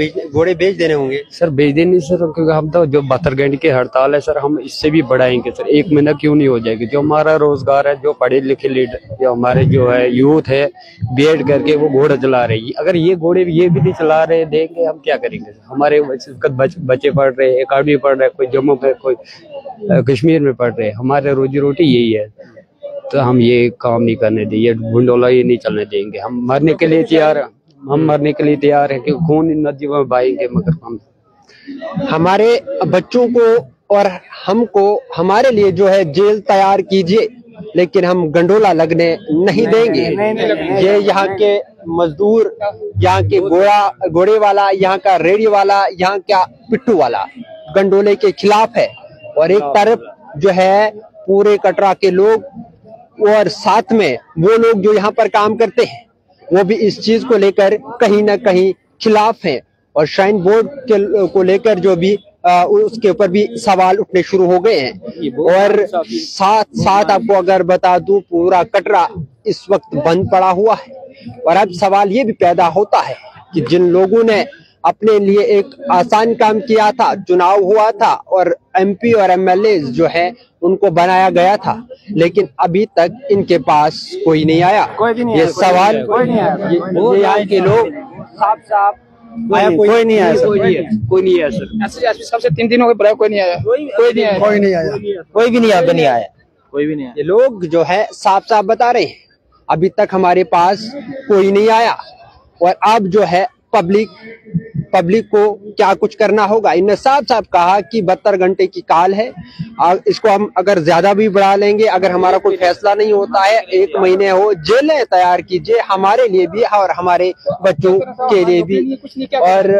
बेच देने होंगे सर? भेज देंगे सर, क्योंकि हम तो जो 72 घंटे की हड़ताल है सर, हम इससे भी बढ़ाएंगे सर। 1 महीना क्यों नहीं हो जाएगी? जो हमारा रोजगार है, जो पढ़े लिखे लीडर, जो हमारे जो है यूथ है, बीएड करके वो घोड़ा चला रही है, अगर ये घोड़े ये भी नहीं चला रहे देंगे, हम क्या करेंगे? हमारे बच्चे पढ़ रहे हैं, अकाडमी पढ़ रहे हैं, कोई जम्मू में, कोई कश्मीर में पढ़ रहे हैं, हमारे रोजी रोटी यही है। तो हम ये काम नहीं करने देंगे, गंडोला ये नहीं चलने देंगे। हम मरने के लिए तैयार हैं, हम मरने के लिए तैयार हैं कि खून इन नदियों में बहाएंगे, मगर हम हमारे बच्चों को और हमको, हमारे लिए जो है जेल तैयार कीजिए, लेकिन हम गंडोला लगने नहीं देंगे। ये यहाँ के मजदूर, यहाँ के घोड़े वाला, यहाँ का रेडी वाला, यहाँ का पिट्ठू वाला गंडोले के खिलाफ है। और एक तरफ जो है पूरे कटरा के लोग, और साथ में वो लोग जो यहाँ पर काम करते हैं, वो भी इस चीज को लेकर कहीं ना कहीं खिलाफ हैं। और श्राइन बोर्ड को लेकर जो भी उसके ऊपर भी सवाल उठने शुरू हो गए हैं। और साथ आपको अगर बता दूं, पूरा कटरा इस वक्त बंद पड़ा हुआ है। और अब सवाल ये भी पैदा होता है कि जिन लोगों ने अपने लिए एक आसान काम किया था, चुनाव हुआ था और एमपी और एमएलए जो है उनको बनाया गया था, लेकिन अभी तक इनके पास कोई नहीं आया। ये सवाल ये यहाँ के लोग साफ आया, कोई नहीं आया, कोई नहीं आया सर। सबसे 3 दिन हो गए, बुलाया कोई नहीं आया, कोई नहीं आया, कोई भी नहीं आया, कोई भी नहीं आया। ये लोग जो है साफ बता रहे हैं, अभी तक हमारे पास कोई नहीं आया। और अब जो है पब्लिक को क्या कुछ करना होगा। इन्हें साफ कहा कि 72 घंटे की काल है, इसको हम अगर ज्यादा भी बढ़ा लेंगे, अगर हमारा कोई फैसला नहीं होता है, 1 महीने हो, जेलें तैयार कीजिए हमारे लिए भी और हमारे बच्चों के लिए भी। और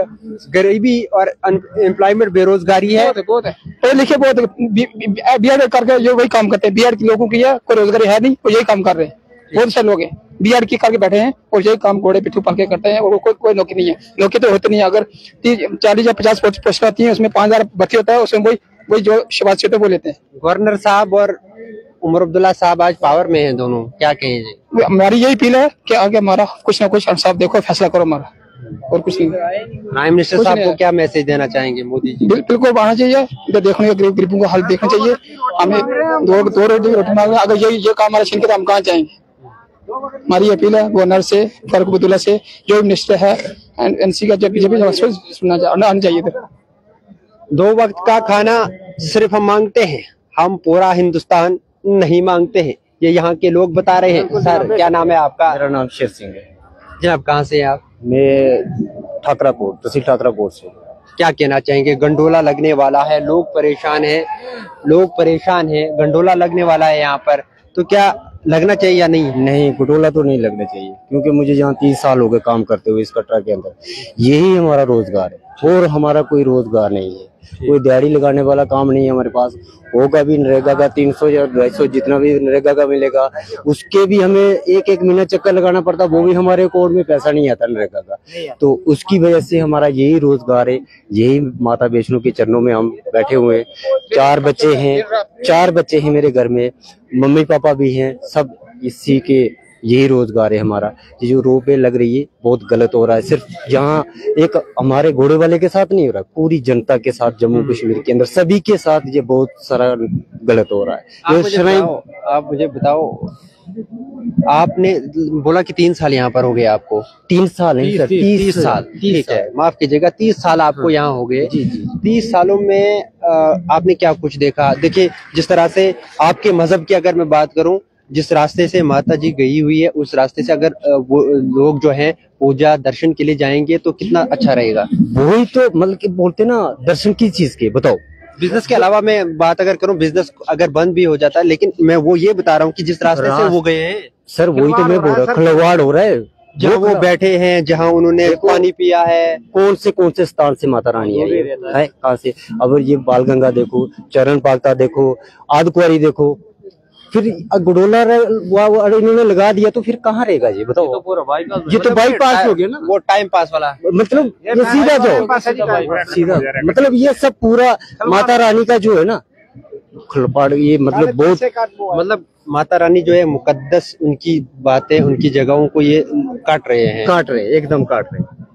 गरीबी और एम्प्लॉयमेंट, बेरोजगारी है, पढ़े लिखे बहुत, बीएड करके जो वही काम करते हैं, बीएड के लोगों की है, कोई रोजगारी है नहीं, वो यही काम कर रहे हैं। बहुत से लोग हैं बीएड की करके बैठे हैं और यही काम घोड़े पिट्ठू पाल के करते हैं, और कोई नौकरी नहीं है। नौकरी तो होती नहीं है। अगर 40 या 50 पोस्ट आती है, उसमें 5000 भर्ती होता है, उसमें वही जो शबाज वो लेते हैं। गवर्नर साहब और उमर अब्दुल्ला साहब आज पावर में हैं दोनों, क्या कहेंगे? हमारी यही अपील है कि आगे हमारा कुछ ना कुछ इंसाफ देखो, फैसला करो हमारा, और कुछ नहीं। प्राइम मिनिस्टर साहब को क्या मैसेज देना चाहेंगे मोदी जी? बिल्कुल आना चाहिए, इधर देखने गरीबों का हाल देखना चाहिए। हमें दो रोटी मांगना, अगर ये काम हमारे छीन के तो हम कहाँ जाएंगे? हमारी अपील है गवर्नर से, फारूक अब्दुल्ला से, जो मिनिस्टर है एनसी का, जब सुनना आना चाहिए। 2 वक्त का खाना सिर्फ हम मांगते हैं, हम पूरा हिंदुस्तान नहीं मांगते हैं, ये यहाँ के लोग बता रहे हैं। सर क्या नाम है आपका? मेरा नाम शेर सिंह है। जनाब कहाँ से हैं आप? मैं ठाकराकोट, तहसील ठाकराकोट से। क्या कहना चाहेंगे? गंडोला लगने वाला है, लोग परेशान हैं, गंडोला लगने वाला है यहाँ पर, तो क्या लगना चाहिए या नहीं? नहीं, गंडोला तो नहीं लगना चाहिए, क्योंकि मुझे यहाँ 30 साल हो गए काम करते हुए इस कटरा के अंदर। यही हमारा रोजगार है और हमारा कोई रोजगार नहीं है, कोई दिहाड़ी लगाने वाला काम नहीं है हमारे पास। होगा भी नरेगा का 300 या 250 जितना भी नरेगा का मिलेगा, उसके भी हमें एक एक महीना चक्कर लगाना पड़ता, वो भी हमारे अकाउंट में पैसा नहीं आता नरेगा का। तो उसकी वजह से हमारा यही रोजगार है, यही माता वैष्णो के चरणों में हम बैठे हुए हैं। 4 बच्चे हैं मेरे घर में, मम्मी पापा भी हैं, सब इसी के यही रोजगार है हमारा। ये जो रोपे लग रही है बहुत गलत हो रहा है, सिर्फ यहाँ एक हमारे घोड़े वाले के साथ नहीं हो रहा, पूरी जनता के साथ, जम्मू कश्मीर के अंदर सभी के साथ ये बहुत सारा गलत हो रहा है। आप मुझे बताओ, आपने बोला कि 3 साल यहाँ पर हो गए आपको? 3 साल नहीं सर, 30 साल। ठीक है, माफ कीजिएगा, 30 साल आपको यहाँ हो गए। जी जी। 30 सालों में आपने क्या कुछ देखा? देखिए, जिस तरह से आपके मजहब की अगर मैं बात करूं, जिस रास्ते से माता जी गई हुई है, उस रास्ते से अगर वो लोग जो हैं पूजा दर्शन के लिए जाएंगे तो कितना अच्छा रहेगा। वही तो मतलब कि बोलते ना, दर्शन की चीज के बताओ। बिजनेस के अलावा मैं बात अगर करूं, बिजनेस अगर बंद भी हो जाता है, लेकिन मैं वो ये बता रहा हूँ कि जिस रास्ते से वो गए हैं सर, वही तो मैं बोल रहा हूँ, खिलवाड़ हो रहा है। जहाँ वो बैठे हैं, जहाँ उन्होंने पानी पिया है, कौन से स्थान से माता रानी आई है, कहाँ से? अब ये बाल गंगा देखो, चरण पालता देखो, आदकुआरी देखो, फिर गंडोला इन्होंने लगा दिया तो फिर कहाँ रहेगा ये बताओ? ये तो बाईपास हो गया ना, वो टाइम पास वाला। मतलब ये सीधा जाओ, सीधा मतलब ये सब पूरा माता रानी का जो है ना खिलवाड़, ये मतलब बहुत, मतलब माता रानी जो है मुकद्दस, उनकी बातें, उनकी जगहों को ये काट रहे हैं, एकदम काट रहे हैं।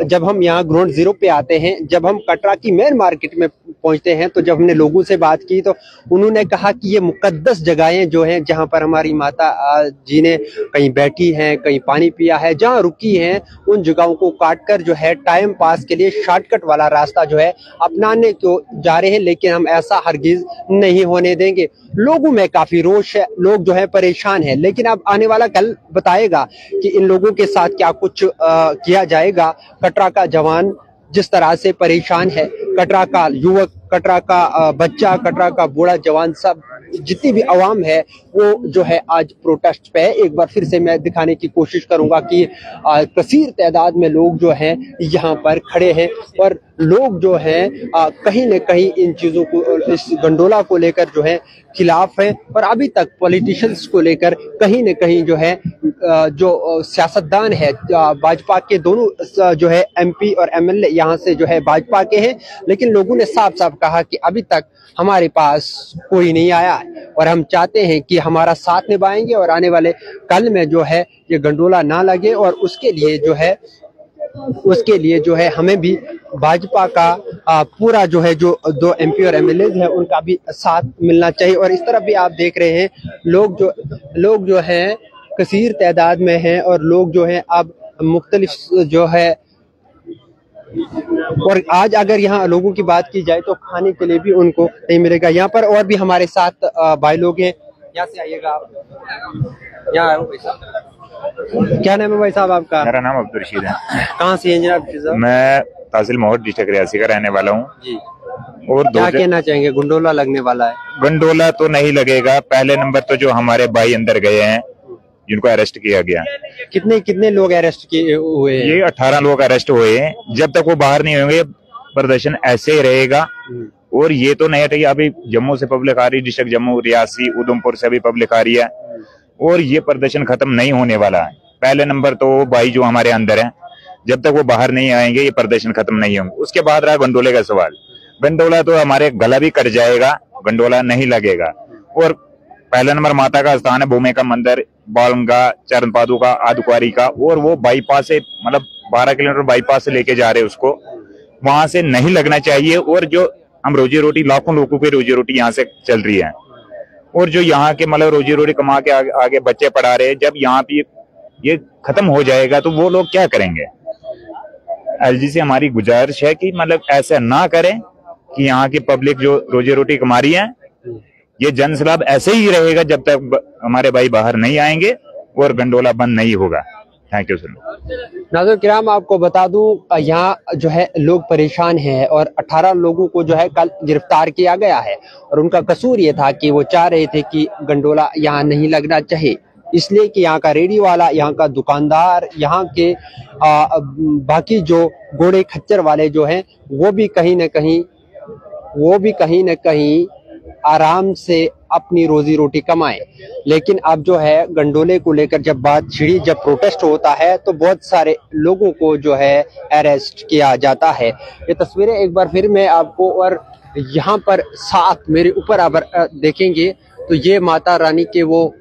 जब हम यहाँ ग्राउंड जीरो पे आते हैं, जब हम कटरा की मेन मार्केट में पहुंचते हैं, तो जब हमने लोगों से बात की तो उन्होंने कहा कि ये मुकद्दस जगहें जो हैं, जहाँ पर हमारी माता जी ने कहीं बैठी हैं, कहीं पानी पिया है, जहाँ रुकी हैं, उन जगहों को काटकर जो है टाइम पास के लिए शॉर्टकट वाला रास्ता जो है अपनाने को जा रहे हैं। लेकिन हम ऐसा हरगिज नहीं होने देंगे। लोगों में काफी रोष है, लोग जो है परेशान है, लेकिन अब आने वाला कल बताएगा कि इन लोगों के साथ क्या कुछ किया जाएगा। कटरा का जवान जिस तरह से परेशान है, कटरा का युवक, कटरा का बच्चा, कटरा का बूढ़ा जवान, सब जितनी भी आवाम है वो जो है आज प्रोटेस्ट पे है। एक बार फिर से मैं दिखाने की कोशिश करूंगा कि कसीर तादाद में लोग जो हैं यहाँ पर खड़े हैं और लोग जो हैं कहीं न कहीं इन चीजों को, इस गंडोला को लेकर जो है खिलाफ है। और अभी तक पॉलिटिशियंस को लेकर कहीं न कहीं जो है जो सियासतदान है, भाजपा के दोनों जो है MP और MLA यहाँ से जो है भाजपा के हैं, लेकिन लोगों ने साफ साफ कहा कि अभी तक हमारे पास कोई नहीं आया और हम चाहते हैं कि हमारा साथ निभाएंगे और आने वाले कल में जो है ये गंडोला ना लगे। और उसके लिए जो है हमें भी भाजपा का पूरा जो है, जो 2 MP और MLA है, उनका भी साथ मिलना चाहिए। और इस तरफ भी आप देख रहे हैं लोग जो हैं कसीर तादाद में हैं और लोग जो हैं अब मुख्तलिफ जो है। और आज अगर यहाँ लोगों की बात की जाए तो खाने के लिए भी उनको नहीं मिलेगा। यहाँ पर और भी हमारे साथ भाई लोग हैं, यहाँ से आइएगा आप, यहाँ आए हो भाई साहब। क्या नाम है भाई साहब आपका? मेरा नाम अब्दुल रशीद है। कहाँ से हैं जनाब? मैं तहसील मोहर डिस्ट्रिक्ट रियासी का रहने वाला हूँ जी। और क्या कहना चाहेंगे? गंडोला लगने वाला है। गंडोला तो नहीं लगेगा। पहले नंबर तो जो हमारे भाई अंदर गए हैं, जिनको अरेस्ट किया गया, कितने लोग अरेस्ट किए हुए हैं? ये 18 लोग अरेस्ट हुए हैं। जब तक वो बाहर नहीं होंगे प्रदर्शन ऐसे ही रहेगा। और ये तो नहीं है कि अभी जम्मू से पब्लिक आ रही, डिस्ट्रिक्ट जम्मू, रियासी, उधमपुर से भी पब्लिक आ रही है और ये प्रदर्शन खत्म नहीं होने वाला है। पहले नंबर तो भाई जो हमारे अंदर है, जब तक वो बाहर नहीं आएंगे ये प्रदर्शन खत्म नहीं होंगे। उसके बाद रहा गंडोले का सवाल। गंडोला तो हमारे गला भी कट जाएगा, गंडोला नहीं लगेगा। और पहला नंबर माता का स्थान है, भूमि का मंदिर, बालगंगा, चरण पादुका, आदकुआरी का, और वो बाईपास से, मतलब 12 किलोमीटर बाईपास से लेके जा रहे हैं उसको, वहां से नहीं लगना चाहिए। और जो हम रोजी रोटी, लाखों लोगों की रोजी रोटी यहाँ से चल रही है और जो यहाँ के मतलब रोजी रोटी कमा के आगे बच्चे पढ़ा रहे हैं, जब यहाँ पे ये खत्म हो जाएगा तो वो लोग क्या करेंगे? LG से हमारी गुजारिश है कि मतलब ऐसा ना करें कि यहाँ की पब्लिक जो रोजी रोटी कमा रही है, ये जन सैलाब ऐसे ही रहेगा जब तक हमारे भाई बाहर नहीं आएंगे और गंडोला बंद नहीं होगा। Thank you sir. नाज़रीन किराम, आपको बता दूं यहाँ जो है लोग परेशान हैं और 18 लोगों को जो है कल गिरफ्तार किया गया है और उनका कसूर ये था कि वो चाह रहे थे कि गंडोला यहाँ नहीं लगना चाहिए, इसलिए कि यहाँ का रेडी वाला, यहाँ का दुकानदार, यहाँ के बाकी जो घोड़े खच्चर वाले जो हैं वो भी कहीं न कहीं आराम से अपनी रोजी रोटी कमाए। लेकिन अब जो है गंडोले को लेकर जब बात छिड़ी, जब प्रोटेस्ट होता है तो बहुत सारे लोगों को जो है अरेस्ट किया जाता है। ये तस्वीरें एक बार फिर मैं आपको, और यहाँ पर साथ मेरे ऊपर अगर देखेंगे तो ये माता रानी के वो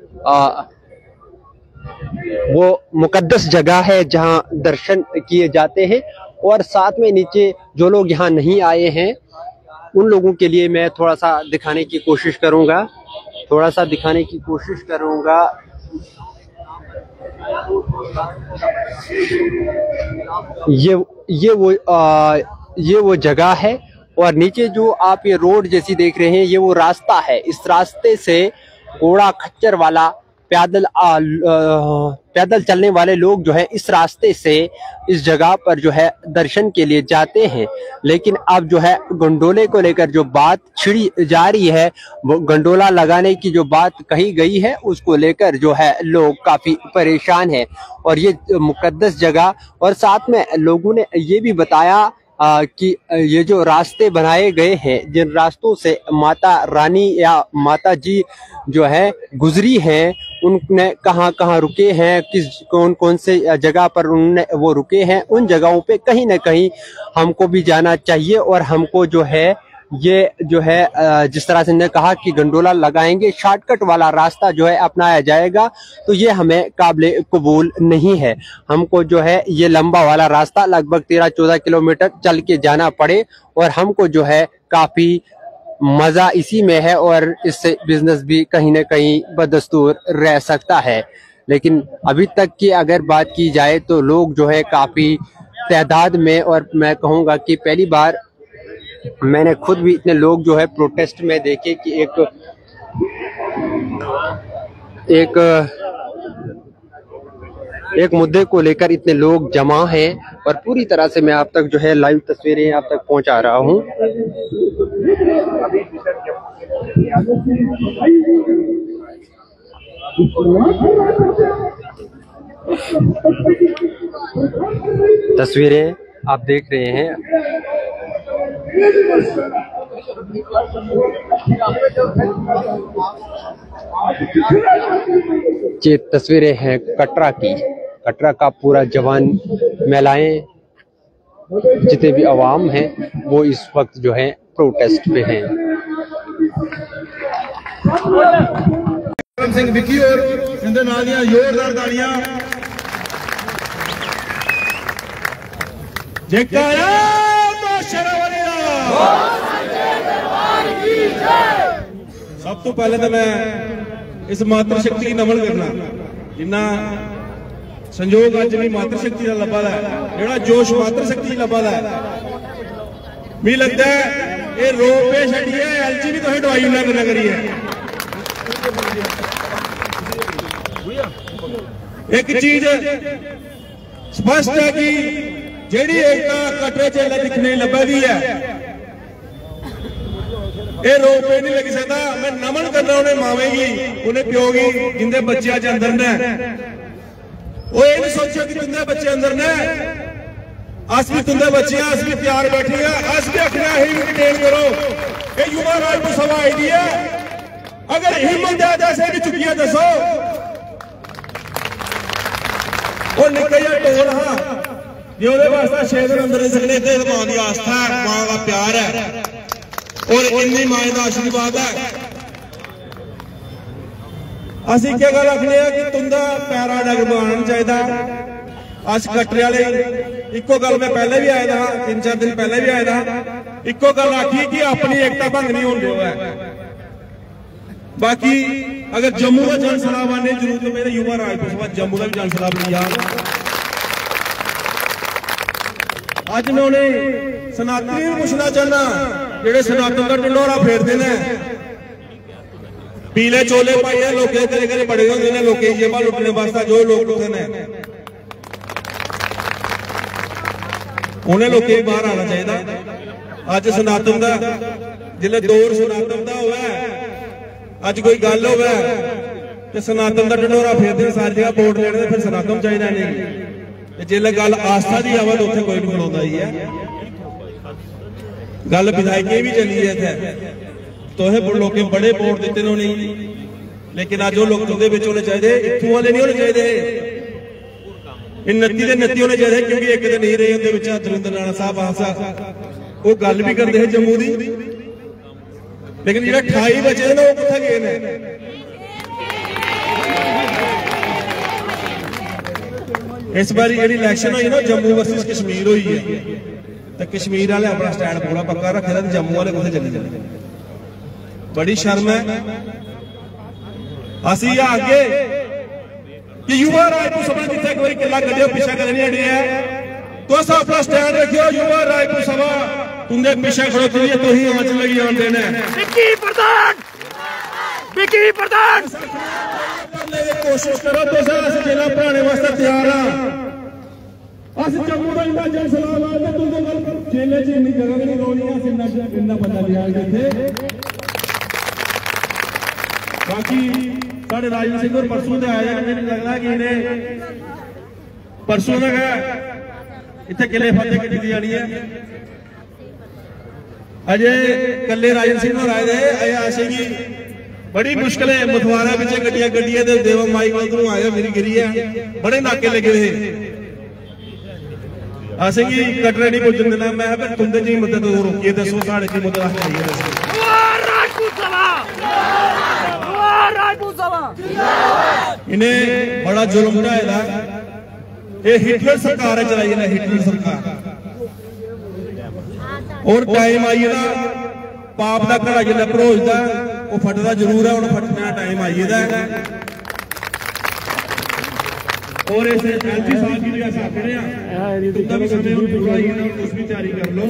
मुकद्दस जगह है जहाँ दर्शन किए जाते हैं। और साथ में नीचे जो लोग यहाँ नहीं आए हैं उन लोगों के लिए मैं थोड़ा सा दिखाने की कोशिश करूंगा, ये वो जगह है और नीचे जो आप ये रोड जैसी देख रहे हैं ये वो रास्ता है। इस रास्ते से घोड़ा खच्चर वाला पैदल चलने वाले लोग जो है इस रास्ते से इस जगह पर जो है दर्शन के लिए जाते हैं। लेकिन अब जो है गंडोले को लेकर जो बात छिड़ी जा रही है, वो गंडोला लगाने की जो बात कही गई है उसको लेकर जो है लोग काफी परेशान हैं। और ये मुकद्दस जगह, और साथ में लोगों ने ये भी बताया कि ये जो रास्ते बनाए गए हैं, जिन रास्तों से माता रानी या माता जी जो है गुजरी हैं, उनने कहाँ रुके हैं, कौन से जगह पर उन्होंने वो रुके हैं, उन जगहों पे कहीं ना कहीं हमको भी जाना चाहिए। और हमको जो है ये जो है जिस तरह से ने कहा कि गंडोला लगाएंगे, शॉर्टकट वाला रास्ता जो है अपनाया जाएगा, तो ये हमें काबिल कबूल नहीं है। हमको जो है ये लंबा वाला रास्ता लगभग 13-14 किलोमीटर चल के जाना पड़े और हमको जो है काफी मजा इसी में है और इससे बिजनेस भी कहीं ना कहीं बदस्तूर रह सकता है। लेकिन अभी तक की अगर बात की जाए तो लोग जो है काफी तादाद में, और मैं कहूँगा कि पहली बार मैंने खुद भी इतने लोग जो है प्रोटेस्ट में देखे कि एक मुद्दे को लेकर इतने लोग जमा हैं। और पूरी तरह से मैं आप तक जो है लाइव तस्वीरें आप तक पहुंचा रहा हूं। तस्वीरें आप देख रहे हैं, ये तस्वीरें हैं कटरा की। कटरा का पूरा जवान महिलाएं, जितने भी अवाम हैं वो इस वक्त जो है प्रोटेस्ट पे हैं। सिंह विकी और इनके नाल दियां जोरदार तालियां। जयकारा सब तो पहले तो मैं इस मातृ शक्ति की नमन करना, जिन्ना संयोग अज भी मातृ शक्ति का लभा है, जो जोश मातृ शक्ति लभा है। मी लगता है ये रोपे छड़िए एलजी भी तो दवाई ना करना करिए। एक चीज स्पष्ट है कि जेड़ी एकता कटरे च दिखने लभदी है, ये रोपे नहीं लग सकता। मैं नमन करना उन्हें मावे की, उन्हें प्यो की, जिंदे बच्चे अज अंदर ने। वो ये नहीं सोचो कि तुंदे बच्चे अंदर ने, अस भी तुंदे बच्चे, अस भी तैयार बैठे हैं, अस भी आखना ही डिटेन करो। ये युवा राज को सभा आई है, अगर हिम्मत है जैसे भी चुकी दसो। वो निकल टोल हाँ जो वास्ते 6 दिन अंदर सकने, मां की आस्था है, मां का प्यार है और इन्नी मां का आशीर्वाद है। असं क्या गल आखने कि तुंदा पैरा डग बनाना चाहिए। अस कटरे वाले इको गल मैं पहले भी आया था, 3-4 दिन पहले भी आया था, इको गल आखी कि अपनी एकता भंग नहीं होने है। बाकी अगर जम्मू का जन सलाह बनने जरूरत है, मेरे युवा राजपूत जम्मू का भी जन सलाह बनी यार। अज मैं उन्हें सनातनी भी पूछना चाहना, जेडे सनातन का ढिंडोरा फेरते हैं, पीले चोले पाइए लोग घरे घरे बड़े होंगे ने, लोग जेबा लुटने वास्ते जो लोग लुटते हैं। उन्हें लोगों बाहर आना चाहिए। अज सनातन का जिले दौर सनातन का होवे, अज कोई गल होवे तो सनातन का ढंडोरा फेरते सारी जगह वोट लेने, फिर सनातन चाहिए नहीं। जिले गल आस्था की आवे तो उत्थे कोई नहीं खड़ोता ही है। गल विधायक भी चली है इत्थे, तो लोग बड़े वोट दिते उन्होंने, लेकिन अज वो लोग होने चाहिए, इत्थों वाले नहीं होने चाहिए, नत्ती के नत्ती होने चाहिए। क्योंकि एक दिन नहीं रहे उन्हें दरिंदर राणा साहब आसा वो गल भी करते हैं जम्मू की, लेकिन जो 28 बचे ना वो कितना गए ने। इस बार जी इलेक्शन हुई ना जम्मू वर्सेस कश्मीर हुई है, तो कश्मीर वाले अपना स्टैंड पूरा पक्का रखे, जम्मू वाले कुछ चले जाते। बड़ी शर्म है असी आगे कि युवा रायपुर सभा जिथे एक बार किला कढ़ियो पीछे करनी हटी है, तो अपना स्टैंड रखियो। युवा रायपुर सभा तुंदे पीछे खड़ोती है, तो ही आंच लगी आते हैं। कोशिश करो तो जिला पढ़ाने वास्ते तैयार हाँ। अस जम्मू का इन्ना जन सलाम आते तुंदे जेले च इन्नी जगह नहीं रोनी, इन्ना बंदा लिया इत्थे। बाकी साढ़े राजन सिंह और परसों से आया, मैंने लगता कि इन्हें परसों तक इतने किले फतेह की जानी है। अजे कले राजन सिंह और आए थे, आशेगी बड़ी मुश्किल है मथवारा पिछे गड्डियां गड्डियां देवा माई वालों आया मेरी गिरी है, बड़े नाके लगे थे। आशेगी कटरे नहीं पुजन देना, मैं फिर तुंदे जी मदद रोकिए, दसो साढ़े की मदद चाहिए। इन्हें बड़ा जुल्म ढाया, ये हिटलर सरकार है चलाई ना, हिटलर सरकार। और टाइम आई ना पाप का घड़ा जिला भरोजदा वो फटदा जरूर है, फटने का टाइम आई है। और इस एलजी साहब की भी ऐसा आखने तुंदा भी समय पूरा ही है, उस भी तैयारी कर लो।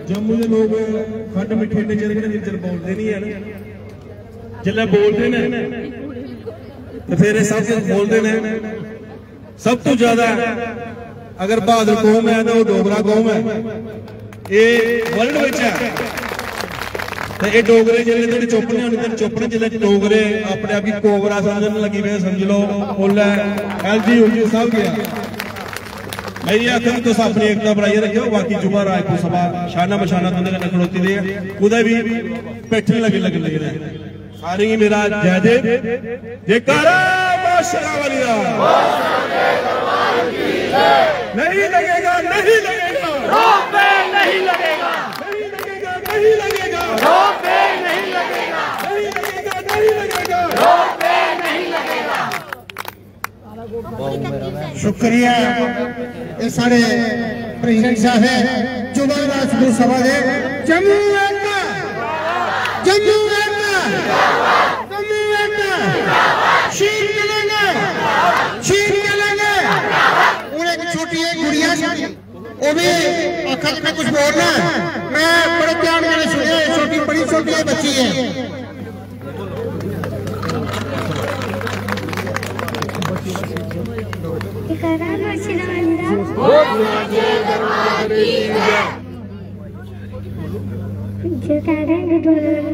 जम्मू के लोग खंड मिठे ने चल बोलते नहीं है, जिले बोलते हैं तो फिर सब कुछ बोलते हैं। सब तो ज्यादा अगर बहादुर कौम है तो वो डोगरा कौम है, ये वर्ल्ड में है। ये डोगरे जिले चुप नहीं होने, चुप ने जिले डोगरे अपने आप की कोबरा समझने लगी हुए, समझ लो फुल है एलजी उलजी सब गया। मैं ये आखिर तो अपनी एकता बनाई रखियो। बाकी युवा रायपुर सभा शाना बशाना तुंदे कन्नै खड़ोती दी है, कुदै भी पैठे लगे रहे सारे ही मेरा जयदेव जयकारा शेरावाली दा। नहीं लगेगा, नहीं लगेगा, रोपवे नहीं लगेगा, नहीं लगेगा, नहीं लगेगा, रोपवे नहीं लगेगा, नहीं लगेगा, नहीं लगेगा, रोपवे नहीं लगेगा। शुक्रिया ये सारे प्रेसिडेंट साहब है युवा राजपूत सभा दे। जम्मू एकता, जम्मू एकता, जम्मू एकता, शीर चलेंगे, शीर चलेंगे। उन्हें एक छोटी एक गुड़िया सी, वो भी आखा में कुछ बोलना, मैं बड़े ध्यान से सुनिए। छोटी बड़ी छोटी बच्ची है,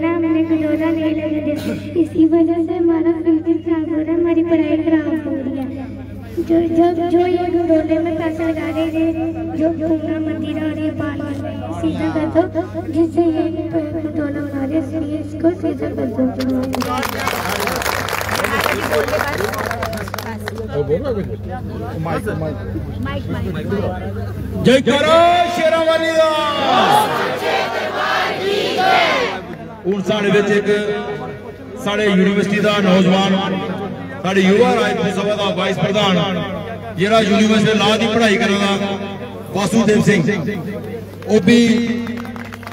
हमने गंडोला नहीं लगे थे, इसी वजह से हमारा बिल्कुल खराब हो रहा है, हमारी पढ़ाई खराब हो रही है। जो ये गंडोले में पैसा लगा रहे थे, जो पूरा मंदिर और ये बाल सीधा कर दो, जिससे ये गंडोला बना रहे, इसलिए इसको सीधा कर दो। जयकारा शेरावाली दा। हूँ साढ़े एक साढ़े यूनिवर्सिटी का नौजवान, साढ़े युवा राजपूत सभा का वाइस प्रधान, जिहड़ा यूनिवर्सिटी लॉ की पढ़ाई करना, वासुदेव सिंह, वो भी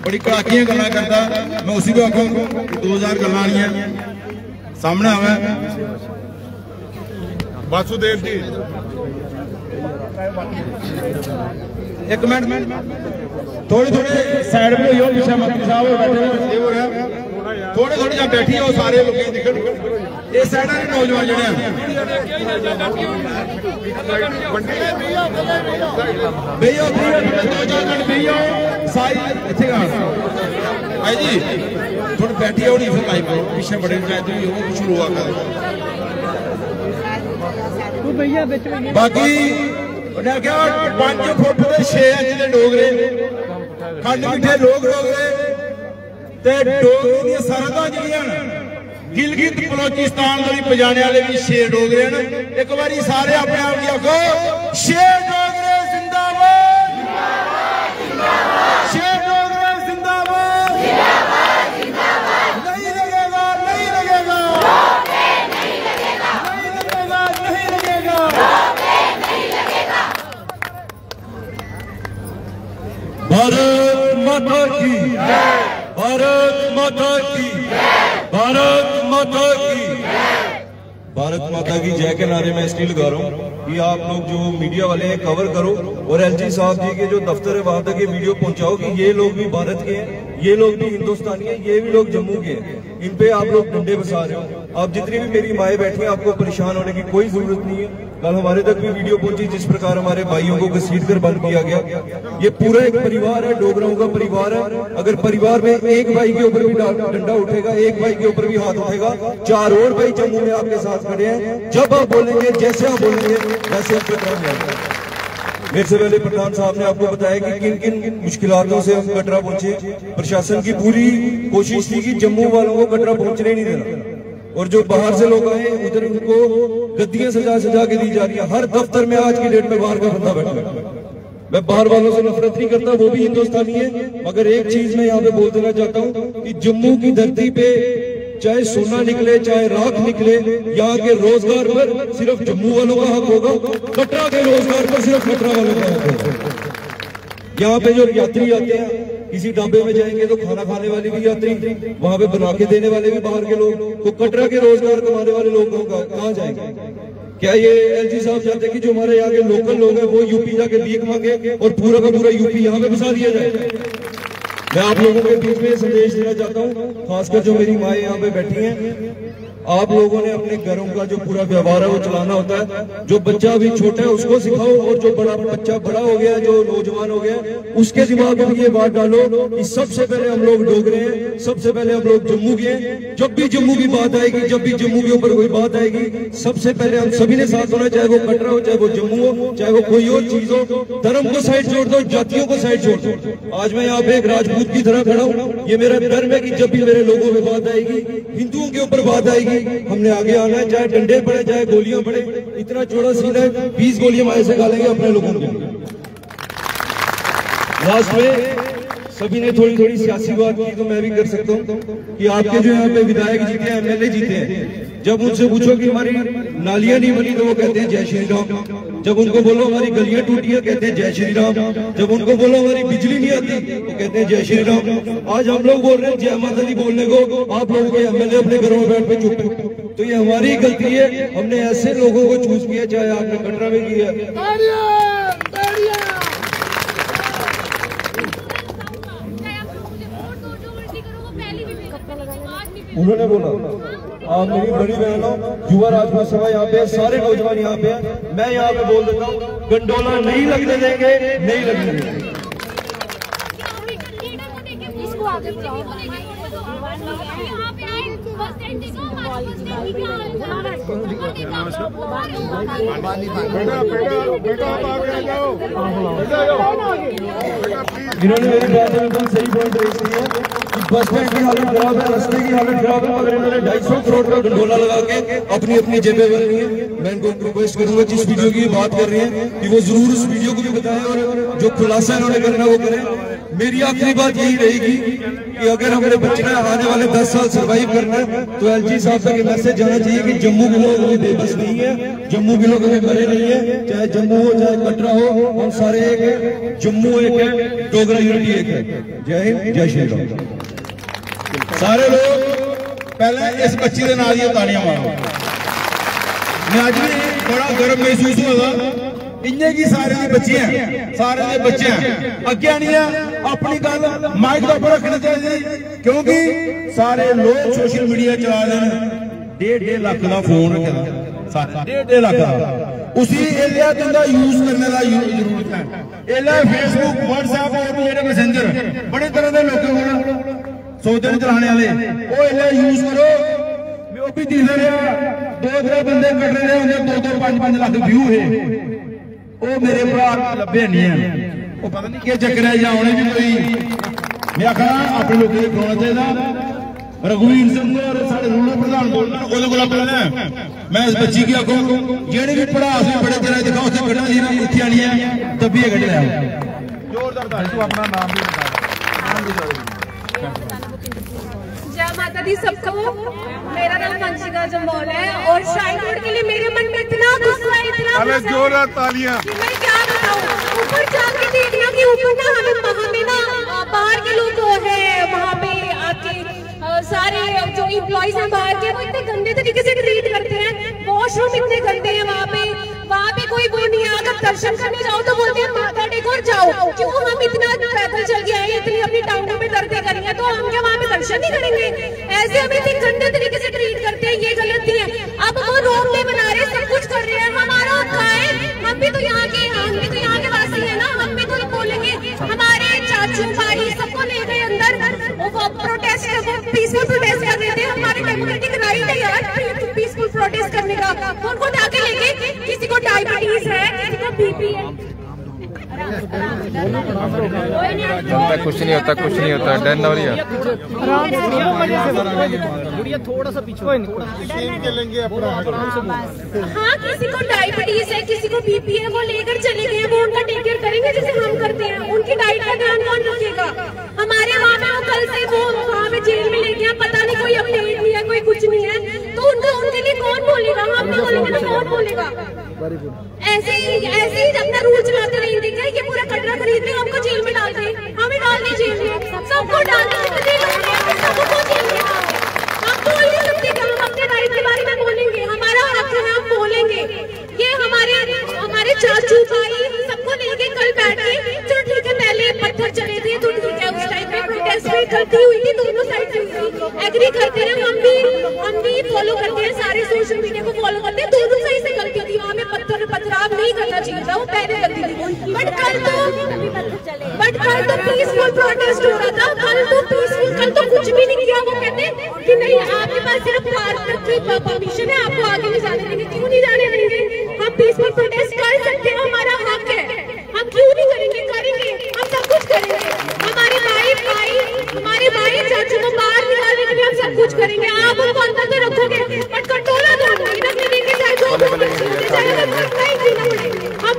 बड़ी कड़ाकियां गल्लां करता। मैं उसी को आखूँ 2000 गल्लां आनियां सामने आवे। वासुदेव जी एक मिनट, थोड़ी साइड में हो, पीछे मंत्री साहब बैठे हो रहा, थोड़े जहाँ बैठी हो सारे लोग दिखन। इस साइड के नौजवान जड़े भैया 2-4 मिनट भैया साई इतने भाई जी थोड़ी बैठी होनी फिर लाइव करो पीछे बड़े शुरू हुआ कर बाकी क्या 5 फुट के 6 इंच के डोगरे खंड मिठे लोग डोगरे डोगरे दी सरहदां जिहड़ियां गिलगित बलोचिस्तान वाली पजाने वाले भी 6 डोगरे हैं। एक बारी सारे अपने आप की आखो 6 डोगरे जिंदाबाद 6 डोगरे जिंदाबाद नहीं लगेगा नहीं लगेगा नहीं लगेगा नहीं लगेगा भारत माता की भारत माता की भारत माता की भारत माता की जय के नारे में इसलिए लगा रहा हूँ कि आप लोग जो मीडिया वाले हैं कवर करो और एलजी साहब जी के जो दफ्तर है वहां तक ये वीडियो पहुंचाओ कि ये लोग भी भारत के हैं, ये लोग भी हिंदुस्तानी हैं, ये भी लोग जम्मू के हैं। इन पे आप लोग डंडे बसा रहे हो। आप जितनी भी मेरी माएँ बैठी हैं आपको परेशान होने की कोई जरूरत नहीं है। कल हमारे तक भी वीडियो पहुंची जिस प्रकार हमारे भाइयों को घसीट कर बंद किया गया। ये पूरा एक परिवार है, डोगराओं का परिवार है। अगर परिवार में एक भाई के ऊपर भी डंडा उठेगा, एक भाई के ऊपर भी हाथ उठेगा, 4 और भाई जम्मू में आपके साथ खड़े हैं। जब आप बोलेंगे जैसे आप बोलेंगे वैसे आपके काम आएगा। मेरे से पहले प्रधान साहब ने आपको बताया कि किन किन मुश्किलातों से हम कटरा पहुंचे। प्रशासन की पूरी कोशिश थी कि जम्मू वालों को कटरा पहुंचने नहीं देना, और जो बाहर से लोग आए उधर उनको गद्दियां सजा के दी जा रही है। हर दफ्तर में आज की डेट में बाहर का बंदा बैठा है। मैं बाहर वालों से नफरत नहीं करता, वो भी हिंदुस्तानी है, मगर एक चीज मैं यहाँ पे बोल देना चाहता हूँ कि जम्मू की धरती पे चाहे सोना निकले चाहे राख निकले, यहाँ के रोजगार पर सिर्फ जम्मू वालों का हक होगा, कटरा के रोजगार पर सिर्फ कटरा वालों का हक होगा। यहाँ पे जो यात्री आते हैं, किसी ढाबे में जाएंगे तो खाना खाने वाले भी यात्री, वहां पे बना के देने वाले भी बाहर के लोग, तो कटरा के रोजगार कमाने वाले लोग कहाँ जाएंगे? क्या ये एलजी साहब चाहते हैं कि जो हमारे यहाँ के लोकल लोग हैं वो यूपी जाके भीख मांगे और पूरा का पूरा यूपी यहाँ पे बसा दिया जाए? मैं आप लोगों के बीच में संदेश देना चाहता हूँ, खासकर जो मेरी माएँ यहाँ पे बैठी हैं, आप लोगों ने अपने घरों का जो पूरा व्यवहार है वो चलाना होता है। जो बच्चा अभी छोटा है उसको सिखाओ, और जो बड़ा बच्चा बड़ा हो गया, जो नौजवान हो गया, उसके दिमाग में ये बात डालो कि सबसे पहले हम लोग डोगरे हैं, सबसे पहले हम लोग जम्मू के हैं। जब भी जम्मू की बात आएगी, जब भी जम्मू के ऊपर कोई बात आएगी, सबसे पहले हम सभी ने साथ होना, चाहे वो कटरा हो, चाहे वो जम्मू हो, चाहे वो कोई और चीज हो। धर्म को साइड छोड़ दो, जातियों को साइड छोड़ दो। आज मैं यहाँ पे एक राजपूत की तरह खड़ा हूँ। ये मेरा धर्म है कि जब भी मेरे लोगों में बात आएगी, हिंदुओं के ऊपर बात आएगी, हमने आगे आना है, चाहे डंडे पड़े चाहे गोलियां पड़े। इतना चौड़ा सीन है, 20 गोलियां हमारे से डालेंगे अपने लोगों के। लास्ट में सभी ने थोड़ी थोड़ी सियासी बात की, तो मैं भी कर सकता हूँ कि आपके जो यहाँ पे विधायक जीते हैं, एमएलए जीते हैं, जब उनसे पूछो कि हमारी नालियां नहीं बनी तो वो कहते हैं जय श्री राम। जब उनको बोलो हमारी गलियां टूटी है, कहते हैं जय श्री राम। जब उनको बोलो हमारी बिजली नहीं आती तो कहते हैं जय श्री राम। आज हम लोग बोल रहे हैं जय माता दी बोलने को, आप लोगों के एमएलए अपने घरों में बैठ पे चुप है। तो ये हमारी गलती है, हमने ऐसे लोगों को चूज किया, चाहे आपने कटरा में किया। उन्होंने बोला आप मेरी बड़ी बहन हो, युवा राजपूत सभा यहाँ पे, सारे नौजवान यहाँ पे, मैं यहाँ पे बोल देता हूँ गंडोला नहीं लगने देंगे, नहीं लगने देंगे। इन्होंने मेरी बात में बिल्कुल सही पॉइंट रेज किया कि बस स्टैंड की हालत खराब है, रास्ते की हालत खराब है, मगर इन्होंने 250 करोड़ का गंडोला लगा के अपनी अपनी जेबें भर ली है। मैं इनको रिक्वेस्ट करूंगा जिस वीडियो की बात कर रहे हैं कि वो जरूर उस वीडियो को भी बताएं और जो खुलासा इन्होंने करना वो करें। मेरी आखिरी बात यही रहेगी कि अगर हमें बचना है, आने वाले 10 साल सर्वाइव करना है, तो एलजी साहब तक ये मैसेज जाना चाहिए कि जम्मू के लोग अभी बेबस नहीं है, जम्मू के लोग अभी मरे नहीं है, चाहे जम्मू हो चाहे कटरा हो, हम सारे एक है, जम्मू एक है, डोगरा यूनिटी एक है। जय हिंद, जय श्री राम। सारे लोग पहले इस बच्ची के नाल ही तालियां मारो। मैं आज भी बड़ा गर्व महसूस हुआ, इन्ने की सारे दी बच्चे हैं, सारे दे बच्चे हैं, अगे नहीं है अपनी गल माइक के ऊपर रखनी चाहिए, क्योंकि सारे लोग सोशल मीडिया चला रहे हैं। 1.5 लाख का फोन रखा 1.5 लाख का उसी एरिया के अंदर यूज करने का जरूरत है। एला फेसबुक व्हाट्सएप और मेरे मैसेंजर बड़े तरह के लोगों को सोचते चलाने वाले वो एला यूज करो वो भी दिख रहा 2-3 बंदे कट रहे होंगे 2-5 लाख व्यू है वो मेरे भरा लभे नहीं है वो पता नहीं क्या चक्कर है या उन्हें भी कोई मैं आखा अपने लोगों को खिलाना चाहिए। रघुवीर सिंह और साढ़े रूरल प्रधान बोलना मैं इस बच्ची की आखो जेड़े भी पढ़ा बड़े तरह दिखाओ उसे कटा दी इतनी आनी है तभी कट लिया जोरदार तू अपना नाम भी बता जय माता दी सबको। मेरा नाम वंशिका जम्वाल है और श्राइन बोर्ड के लिए मेरे मन में इतना गुस्सा है इतना जोरदार तालियां मैं क्या बताऊं। ऊपर जाके देखना कि ऊपर ना हमें ना बाहर के लोग है वहाँ पे आके सारे जो इम्प्लॉइज हैं बाहर के वो इतने गंदे तरीके से ट्रीट करते हैं। वॉशरूम इतने गंदे हैं वहाँ पे कोई वो नहीं है। अगर दर्शन करने जाओ तो बोलते हैं माता टेको जाओ। क्यों हम इतना पैदल चल के आए इतनी अपनी टांगों पे दर्द करेंगे तो हम क्या वहाँ पे दर्शन नहीं करेंगे। ऐसे हमें इतने गंदे तरीके से ट्रीट करते हैं ये गलत नहीं है। अब वो रोड नहीं बना रहे सब कुछ कर रहे हैं हमारा हक है। हम भी तो यहाँ के वासी है ना हम भी तो बोलेंगे। हमारे चाचू भाई सबको ले गए अंदर वो प्रोटेस्ट पीसफुल प्रोटेस्ट कर रहे थे। हमारे डेमोक्रेटिक राइट है यार पीसफुल प्रोटेस्ट करने का। उनको आगे लेके किसी को डायबिटीज है किसी को बीपी है कुछ नहीं होता डर ना हो रही है थोड़ा सा पीछे हाँ किसी को डायबिटीज है किसी को बीपी है वो लेकर चले गए वो उनका टेक केयर करेंगे जैसे हम करते हैं। उनकी डाइट का ध्यान कौन रखेगा। हमारे वहाँ पे वो कल से वो वहाँ पे जेल में ले गया पता नहीं कोई अपडेट नहीं है कोई कुछ नहीं है तो उनके लिए कौन बोलेगा। हम नहीं बोलेंगे तो कौन बोलेगा। ऐसे ही अपना रूल चलाते रहेंगे क्या ये पूरा कटरा खरीद रहे हमको जेल में डाल दे हमें डाल दे जेल में सबको डाल दे सबको जेल में। हम बोल नहीं सकते हम अपने राइट के बारे में बोलेंगे हमारा हक है हम बोलेंगे। ये हमारे चाचू भाई सबको लेके कल बैठ के चलो ठीक है पहले पत्थर चले थे तो ठीक है उस टाइम पे प्रोटेस्ट भी गलती हुई थी दोनों साइड से एग्री करते हैं हम भी फॉलो करते हैं सारे सोशल मीडिया को फॉलो करते हैं दोनों साइड से गलती थी वहाँ में पथराव नहीं करना चाहिए था वो पहले गलती थी। बट कल तो पीसफुल प्रोटेस्ट हो रहा था कल तो कुछ भी नहीं किया। वो कहते कि नहीं आपके पास सिर्फ पार्क तक की परमिशन है आपको आगे नहीं जाने देंगे। क्यों नहीं जाने देंगे। हम पीसफुल प्रोटेस्ट कर सकते हैं हमारा हक है हम क्यों नहीं करेंगे हम सब कुछ करेंगे। हमारे भाई चाचू को बाहर निकालने के लिए हम सब कुछ करेंगे। आप उनको अंदर तो रखोगे बट कटोला तो हम नहीं रखने देंगे चाहे जो हम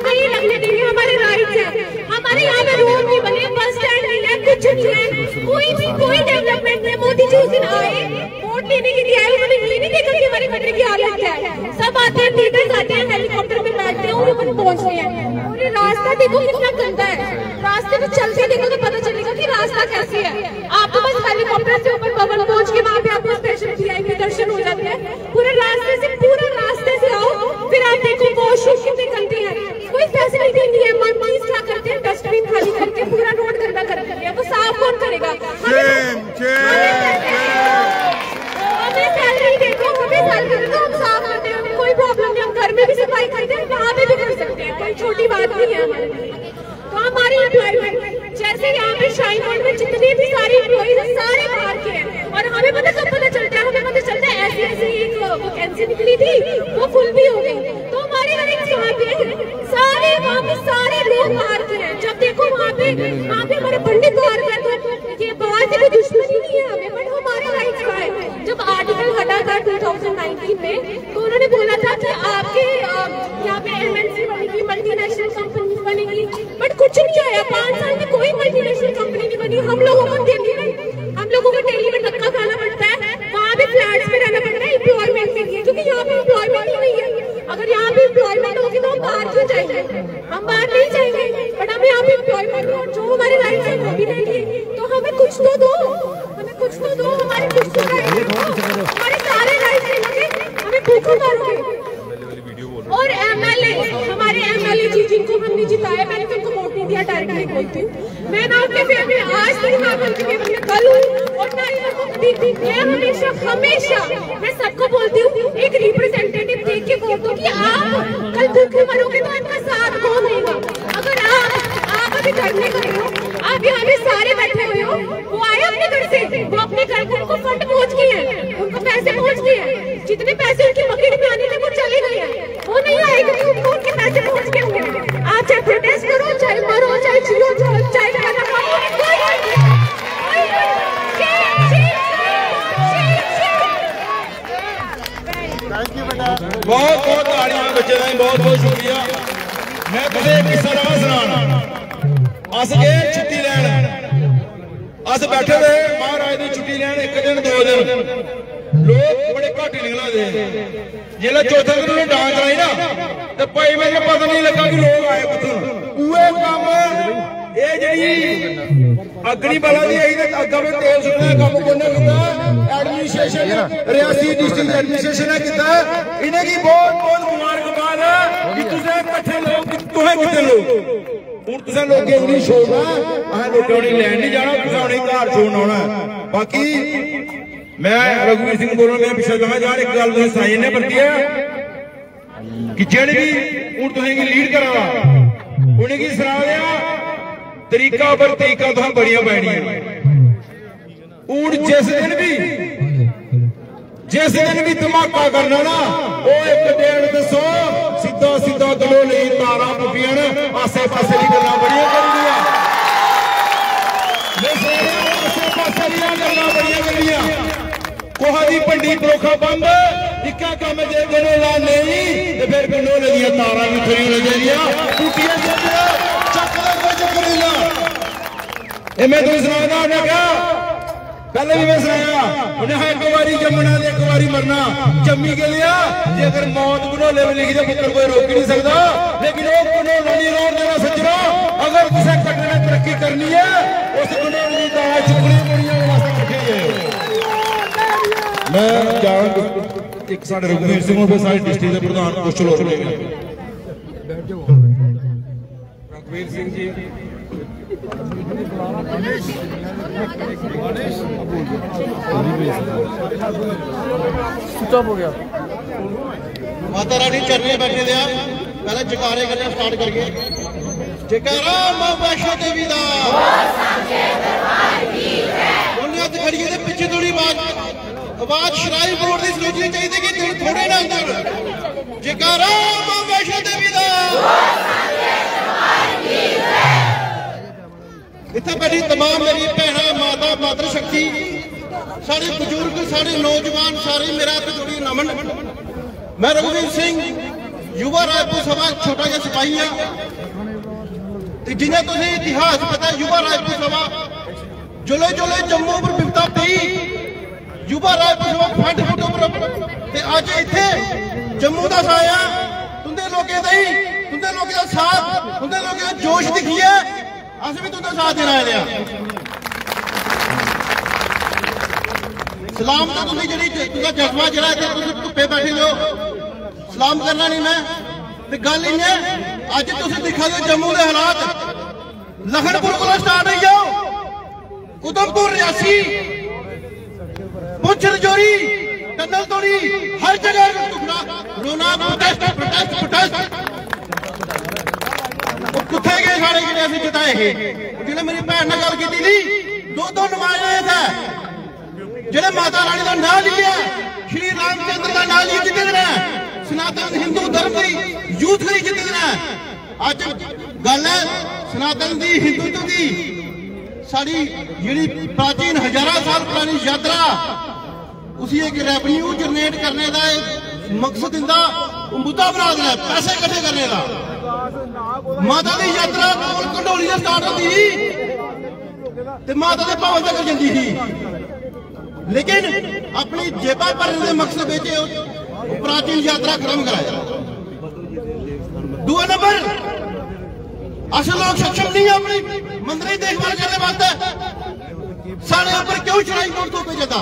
नहीं रखने देंगे। हमारे राइट है हमारे यहाँ पे रोड नहीं बने बस स्टैंड नहीं है कुछ नहीं है कोई डेवलपमेंट नहीं। मोदी जी उस दिन आए वोट लेने के लिए आए उन्होंने ये नहीं देखा कि हमारी कटरे की हालत क्या है। सब आते हैं लीडर्स आते हैं हेलीकॉप्टर में बैठते हैं और ऊपर पहुंचते हैं और ये रास्ता देखो कितना गंदा है। रास्ते में चलते देखो तो पता चलेगा कि रास्ता कैसे है। आपको बस हेलीकॉप्टर से ऊपर भवन पहुंच के वहाँ पे आपको स्पेशल VIP दर्शन हो जाते हैं। पूरे रास्ते से आओ फिर आप देखो वॉशरूम कितने गंदे हैं कोई फैसिलिटी नहीं है। मंत्रीज क्या करते हैं डस्टबिन खाली करके पूरा रोड गंदा कर देते हैं वो साफ कौन करेगा। हमें सैलरी देखो हमें सैलरी तो हम साफ करते हैं कोई प्रॉब्लम नहीं। हम घर में भी सफाई करते हैं वहाँ पे भी कर सकते हैं कोई छोटी बात नहीं है हमारे लिए। तो हमारी एम्प्लॉयमेंट जैसे यहाँ पे श्राइन बोर्ड में जितने भी सारे एम्प्लॉइज हैं सारे बाहर के हैं और हमें पता कब पता चलता है हमें पता चलता है ऐसी एक वैकेंसी निकली थी वो फुल भी हो गई। तो हमारे राइट्स कहाँ पे सारे वहाँ पे सारे लोग बाहर के हैं। जब देखो वहाँ पे हमारे पंडित बाहर गए तो ये बाहर से कोई दुश्मनी नहीं है हमें बट हमारे राइट्स कहाँ है। जब आर्टिकल हटा था 2019 में तो उन्होंने बोला था कि आपके यहाँ पे MNC बनेगी मल्टीनेशनल कंपनी बनेगी बट कुछ नहीं आया। 5 साल में कोई मल्टीनेशनल कंपनी नहीं बनी। हम लोगों को दिल्ली में धक्का खाना पड़ता है वहाँ पे फ्लैट्स में रहना पड़ता है एम्प्लॉयमेंट के लिए क्योंकि यहाँ पे एम्प्लॉयमेंट ही नहीं है। अगर यहाँ पे एम्प्लॉयमेंट होगी तो हम बाहर क्यों जाएंगे। हम बाहर नहीं जाएंगे बट हमें यहाँ पे एम्प्लॉयमेंट और जो हमारे राइट्स है वो भी नहीं है। तो हमें कुछ तो दो हमारे कुछ तो हमारे सारे राइट्स हमें भूखों मारोगे। और हमारे MLA जी जिनको हमने जिताया मैंने तो उनको वोट नहीं दिया डायरेक्टली बोलती हूँ मैं ना उनके फेवर में आज नहीं, ना उनके फेवर में कल हूँ और ना ही मैं हमेशा मैं सबको बोलती हूँ, एक रिप्रेजेंटेटिव देख के वोट दो कि आप कल भूखे मरोगे तो इनका साथ कौन देगा। अगर आप अभी धरने कर रहे हो, आप यहाँ पे सारे बैठे हुए हो, वो आए अपने घर से, वो अपने घर को उनको फंड पहुँच गए हैं, उनको पैसे पहुँच गए हैं, जितने पैसे उनकी मकीन में आने थे वो चले गए हैं, वो नहीं आएगा कि उनको उनके पैसे पहुँच गए होंगे। आप चाहे प्रोटेस्ट करो, चाहे मरो, चाहे जियो, चाहे खाना खाओ, बहुत बहुत ताड़ियां बच्चे का, बहुत बहुत शुक्रिया। मैं तुझे एक किस्सा रहा सुना। अस गए छुट्टी लैन, अस बैठे रहे महाराज की छुट्टी लैन, एक दिन 2 दिन लोग बड़े घट निकला दे। जिला चौथे दिन उन्हें डांस आई ना, तो भाई मेरे पता नहीं लगा कि लोग आए कुछ उहे काम ये जी अग्नि बला दी आई ते अग्गा में तेल सुटना काम कोने कीता। एडमिनिस्ट्रेशन रियासी डिस्ट्रिक्ट एडमिनिस्ट्रेशन ने कीता। इन्हें की बहुत बहुत मुबारकबाद है कि तुझे इकट्ठे लोग तुहे कितने लोग हूं तुझे लोगों नहीं छोड़ना, अह लोगों ने लैन नहीं जाना, तुझे उन्हें घर छोड़ना होना। बाकी मैं रघुवीर सिंह बोलूं, मैं पिछले कहा यार एक गल तुझे साई ने बरती है कि जेड़ी भी हूं तुझे लीड करा उन्हें की सलाह दिया तरीका पर तरीका तो बड़िया पैनिया। जिस दिन भी धमाका करना ना, वो 1 150 सीधा सीधा गलो नहीं तारा पुपिया आसे पासे की गल्लां बड़िया करदियां, आसे पासे दी गल्लां बड़िया करदियां। कोहा दी भंडी परोखा बंद इक्का काम जे गनोला नहीं ते फिर गनोले दी तारा भी खरी हो जांदियां, टूटियां जांदियां, चक दा कोई चक्कर नहीं ना। ये मैं तुम सुनाना उन्हें कहा, पहले भी मैं सुनाया उन्हें एक बारी जमना एक बारी मरना। जम्मी के लिया जे अगर मौत गनोले में लिखी दे पुत्र कोई रोक नहीं सकता, लेकिन वो गनोला नहीं रोक देना सज्जनों। अगर तुझे कटने ने तरक्की करनी है उस गनोले की दाल चुकनी मुड़िया वास्ते रखी है। मैं जान एक साढ़े रघुवीर सिंह पे सारी डिस्ट्रिक्ट के प्रधान कुछ लोग रघुवीर सिंह जी स्विच ऑफ हो गया। माता रानी चरने बैठे दे पहले जकारे करने स्टार्ट करके जकारा मां वैष्णो देवी दा उन्हें खड़िए दे पीछे थोड़ी आवाज शराई बोर्ड की सोचनी चाहिए कि दिल थोड़े ना अंदर जकारा मां वैष्णो देवी दा। इतने बैठी तमाम मेरी भैन माता मातृ शक्ति सारे बुजुर्ग सारे नौजवान सारे मेरा जोड़ी नमन। मैं रघुवीर सिंह युवा रायपुर सभा छोटा जिहा सिपाही हाँ, जिन्हें तुझे इतिहास पता युवा रायपुर सभा जुले जुले जम्मू पर बिपता पई, युवा रायपुर सभा फंड फुटो पर अज इत्थे जम्मू का साया तुंदे लोगों का ही तुंदे लोगों का साथ तुंदे लोगों का जोश दिखी है, अस भी तुंदा साथ देना है। सलाम तो तुम जी जज्बा जरा धुप्पे बैठे हो सलाम करना नहीं मैं तो गल इ अज तुम दिखा दो जम्मू के हालात लखनपुर को स्टार्ट हो जाओ उधमपुर रियासी पुंछ रजौरी टनल तोड़ी हर जगह रोना प्रोटेस्ट प्रोटेस्ट प्रोटेस्ट। किथे गए सारे जिन्हें असं जिताए जिन्हें मेरी भैन ने गल की थी दो नुमाइंदे थे जिन्हें माता रानी का नाम लिया श्री रामचंद्र का नाम लिया जिते दिन सनातन हिंदू धर्म की यूथ की जिते दिन अज गल है सनातन की हिंदुत्व की साड़ी जी प्राचीन हजारों साल पुरानी यात्रा उसी एक रेवन्यू जनरेट करने का मकसद इनका मुद्दा बना देना पैसे इकट्ठे करने का। माता की यात्रा कंडोली से स्टार्ट होती थी माता के भवन तक जाती थी, लेकिन अपनी जेबा भरने के मकसद प्राचीन यात्रा खत्म कराया। दूसरा नंबर अस लोग सक्षम नहीं है अपनी मंदिर की देखभाल करने वास्ते। साढ़े ऊपर क्यों चढ़ाई कोर्ट तो पे जाता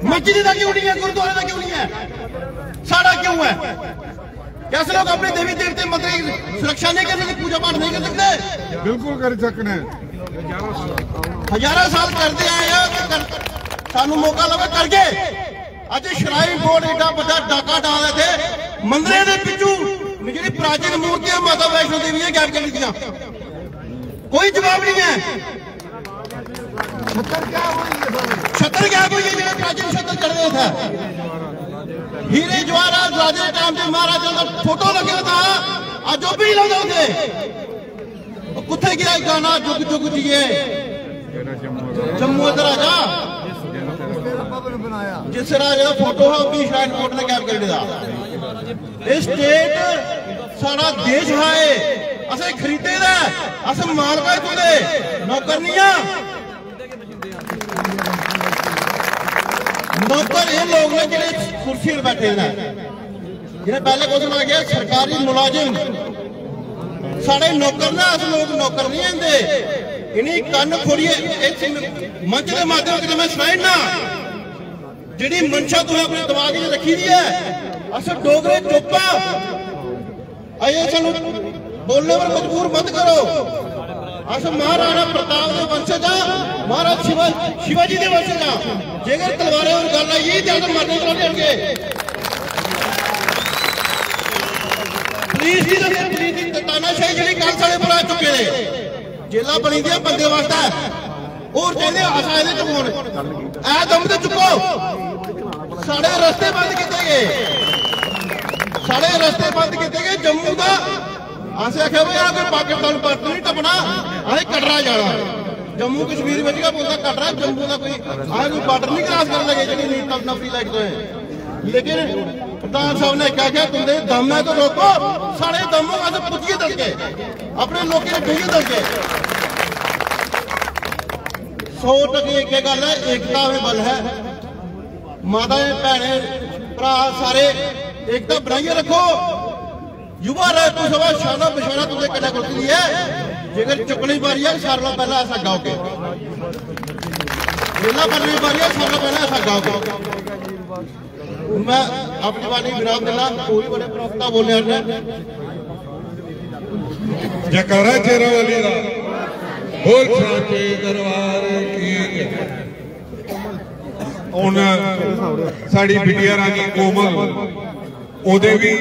मस्जिद का क्यों नहीं है, गुरुद्वारे का क्यों नहीं है, साड़ा क्यों है? कैसे लोग अपने देवी देवते मंदिर की सुरक्षा नहीं कर सकते, पूजा पाठ नहीं कर सकते? बिल्कुल कर सकते हैं। हजारों साल करते आए हैं, सानू मौका लगा करके अज श्राइन बोर्ड एडा बड़ा डाका डाल थे मंदिर के पिछू जी प्राचीन मूर्तियां माता वैष्णो देवी गैप कर दी, कोई जवाब नहीं है। छत्तर गैप हुई है, प्राचीन छत्तर चढ़ते थे हीरे जवाहरात राजे टाइम से महाराजा का फोटो लगे था, आज जो भी लगे थे कुत्थे गया गाना जुग जुग जिए जम्मू राजा, जिस राजा का फोटो है भी श्राइन बोर्ड ने गैप कर दिया। स्टेट सारा देश है, असें खरीदे दा, असें मालक है तुझे नौकर नहीं है। नौकर ये लोग ने जिन्हें कुर्सी पर बैठे हैं, जिन्हें पहले क्वेश्चन आ गया सरकारी मुलाजिम साढ़े नौकर ना, अस लोग नौकर नहीं आते। इन्हीं कन्न खोलिए मंच के माध्यम से मैं सुनाई ना जी मंशा तुम अपने दिमाग में रखी दी है, अस डोगरे चुप अजे सानू बोलने पर मजबूर मत करो। अस महाराणा प्रताप के वंशज हाँ, महाराज शिवाजी के वंशज हाँ, जेकर तलवारें और गल आई तो मरने चला जाएंगे। पुलिस की तानाशाही जी कल साढ़े पर आ चुके हैं, जेल बनी दी बंदे वास्ते और कहते असा ये चुकाने ऐ दम से चुको। साढ़े रस्ते बंद किए गए, साढ़े रस्ते बंद किए गए जम्मू का। अस आख्या भाई कोई पाकिस्तान पर नहीं टपना, असें कटरा जाना। जम्मू कश्मीर में बोलता कटरा, जम्मू का कोई अस कोई बार्डर नहीं क्रॉस कर लगे जी नफरी लाइट तो है। लेकिन प्रधान साहब ने क्या क्या तुमने दम है तो रोको, साढ़े दमों का पुजिए दलके अपने लोगों ने भेजिए दलके। 100% एक गल है, एकता में बल है। माता भैने भरा सारे एकता बनाइए रखो। युवा राजपू सभा शाना बशाना तुझे कटा करती है, जेकर चुकनी बारी है सारा पहला ऐसा गाओ के जेला बनने बारी है सारा पहला ऐसा गाओ के। मैं अपनी वाणी विराम देना, कोई बड़े प्रवक्ता बोले जयकारा चेहरा वाली दा बोल साचे दरबार की। ਹੁਣ ਸਾਡੀ ਬਿਟਿਆ ਰਾਣੀ ਕੋਮਲ ਉਹਦੇ ਵੀ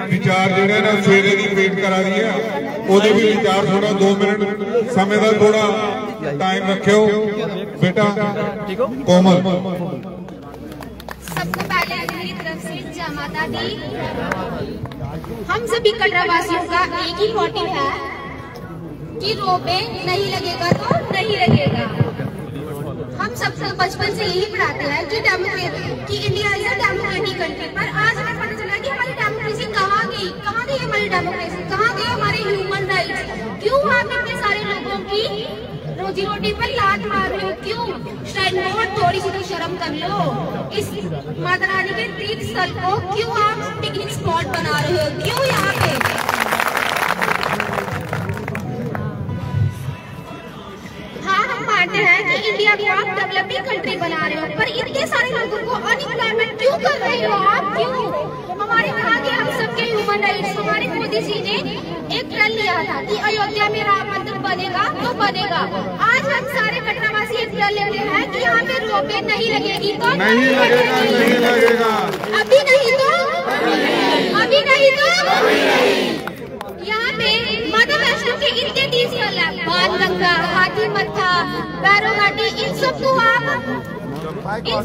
ਵਿਚਾਰ ਜਿਹੜੇ ਨੇ ਸਵੇਰੇ ਦੀ ਵੇਟ ਕਰਾ ਰਹੀ ਹੈ, ਉਹਦੇ ਵੀ ਵਿਚਾਰ ਥੋੜਾ 2 ਮਿੰਟ ਸਮੇਂ ਦਾ ਥੋੜਾ टाइम रखियो बेटा कोमल। सबको पहले मेरी तरफ से जय माता दी। हम सभी कटरा वासियों का एक ही मोटिव है कि रोपे नहीं लगेगा तो नहीं लगेगा। हम सबको बचपन से यही पढ़ाते हैं कि India is a democratic country, पर आज हमें पता चला कि हमारी डेमोक्रेसी कहाँ गई हमारी डेमोक्रेसी कहाँ गई, हमारे ह्यूमन राइट्स। क्यों आप इतने सारे लोगों की रोजी रोटी पर लात मार रहे हो? क्यों? शायद बहुत थोड़ी सी तो शर्म कर लो। इस माता रानी के तीर्थ स्थल को क्यों आप पिकनिक स्पॉट बना रहे हो? क्यों यहाँ पे? हाँ, हम मानते हैं कि इंडिया को आप डेवलपिंग कंट्री बना रहे हो, पर इतने सारे लोगों को अनएम्प्लॉयमेंट क्यों कर रहे हो आप? क्यों? हमारे कहा कि हम सबके ह्यूमन राइट्स, हमारे मोदी जी ने एक प्रण लिया था कि अयोध्या में राम मंदिर बनेगा तो बनेगा। आज हम सारे कटरावासी एक प्रण लेते हैं कि यहाँ पे रोपवे नहीं लगेगी तो नहीं लगेगा। अभी नहीं तो यहाँ पे माता वैष्णो के इतने 30 स्थल है, बाणगंगा, हाथी मत्था, भैरव घाटी, इन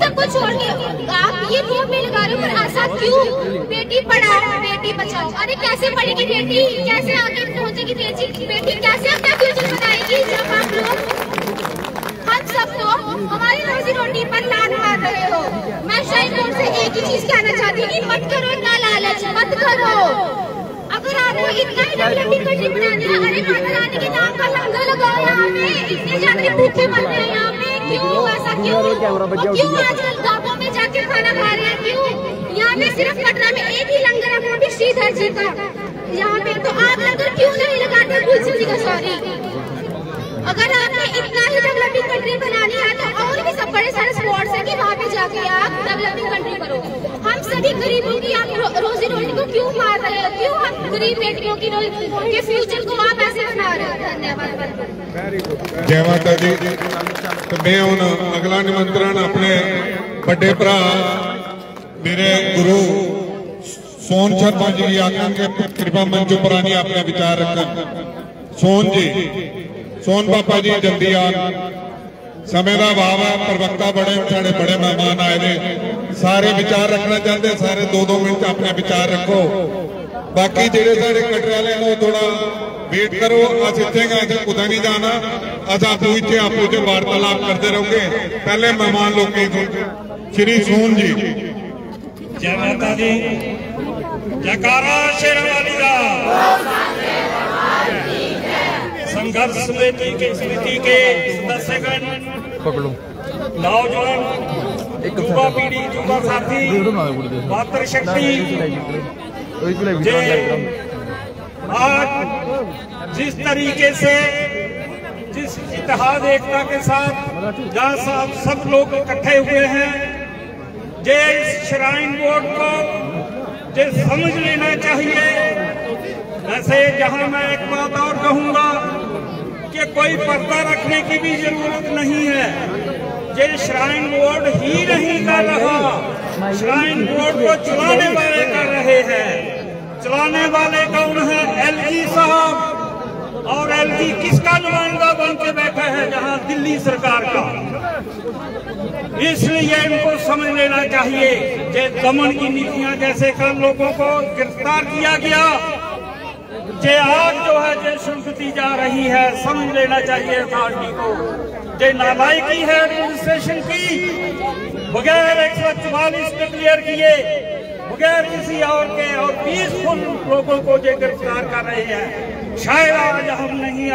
सबको छोड़ के आप ये रोपवे लगा रहे हो। पर ऐसा क्यों? बेटी पढ़ाओ बेटी बचाओ। अरे कैसे पढ़ेगी बेटी, कैसे आगे पहुंचेगी बेटी, कैसे अपना फ्यूचर बनाएगी जब आप लोग हम सब तो हमारी रोजी रोटी पर लात मार रहे हो। मैं शायद से एक ही चीज कहना चाहती हूँ कि मत करो ना लालच, मत करो। अगर आपको इतना ही डेवलपिंग कंट्री बनाना है, अरे माता रानी के नाम का लंगर लगाओ यहाँ पे। इतने ज्यादा भूखे मर रहे हैं यहाँ पे, क्यों ऐसा क्यों? क्यों आजकल गांवों में जाके खाना खा रहे हैं? क्यों? यहाँ पे सिर्फ कटरा में एक ही लंगर है, वो भी श्रीधर जी का यहाँ पे। तो आप लंगर क्यों नहीं लगाते? तुलसी जी का सॉरी। अगर आपने इतना ही डेवलपिंग कंट्री बनानी है तो और भी सब बड़े सारे स्पॉट्स है कि वहाँ पे जाके आप डेवलपिंग कंट्री करो। हम सभी गरीबों की आप रोजी रोटी को क्यों मार रहे हो, क्यों हम गरीब बेटियों की के फ्यूचर को आप ऐसे बना रहे हो। धन्यवाद। जय माता दी। तो मैं हूं अगला निमंत्रण अपने बड़े भरा मेरे गुरु सोन शर्मा जी आखन के कृपा मंच पर आनी अपने विचार रखन। सोन जी, सोन बाबा जी जल्दी आ, समय का अभाव है, प्रवक्ता बड़े साढ़े बड़े मेहमान आए ने, सारे विचार रखना चाहते, सारे 2-2 मिनट अपने विचार रखो। बाकी जेडे सारे कटरे वाले नो थोड़ा वेट करो, अस इतने गए कुदा नहीं जाना, अस आपू च वार्तालाप करते रहोगे। पहले मेहमान लोग श्री सोन जी। जय माता दी। जयकारा शेरवाली का। संघर्ष समिति के सदस्यगण, नौजवान, युवा पीढ़ी, युवा साथी, मातृशक्ति, आज जिस तरीके से जिस इत्तेहाद एकता के साथ जहाँ सब लोग इकट्ठे हुए हैं, जे इस श्राइन बोर्ड को जे समझ लेना चाहिए। वैसे जहां मैं एक बात और कहूंगा कि कोई पर्दा रखने की भी जरूरत नहीं है। ये श्राइन बोर्ड ही नहीं कर रहा, श्राइन बोर्ड को चलाने वाले कर रहे हैं। चलाने वाले कौन है? एलजी साहब। और एलजी किसका नुमाइंदा बन के बैठा है? जहां दिल्ली सरकार का। इसलिए इनको समझ लेना चाहिए कि दमन की नीतियां जैसे कल लोगों को गिरफ्तार किया गया, जे आज जो है जे शुल्कती जा रही है, समझ लेना चाहिए अथॉरिटी को। जे नालायकी है एडमिनिस्ट्रेशन की, बगैर 144 पे क्लियर किए, बगैर किसी और के, और पीसफुल लोगों को जो गिरफ्तार कर रहे हैं। शायद आज हम नहीं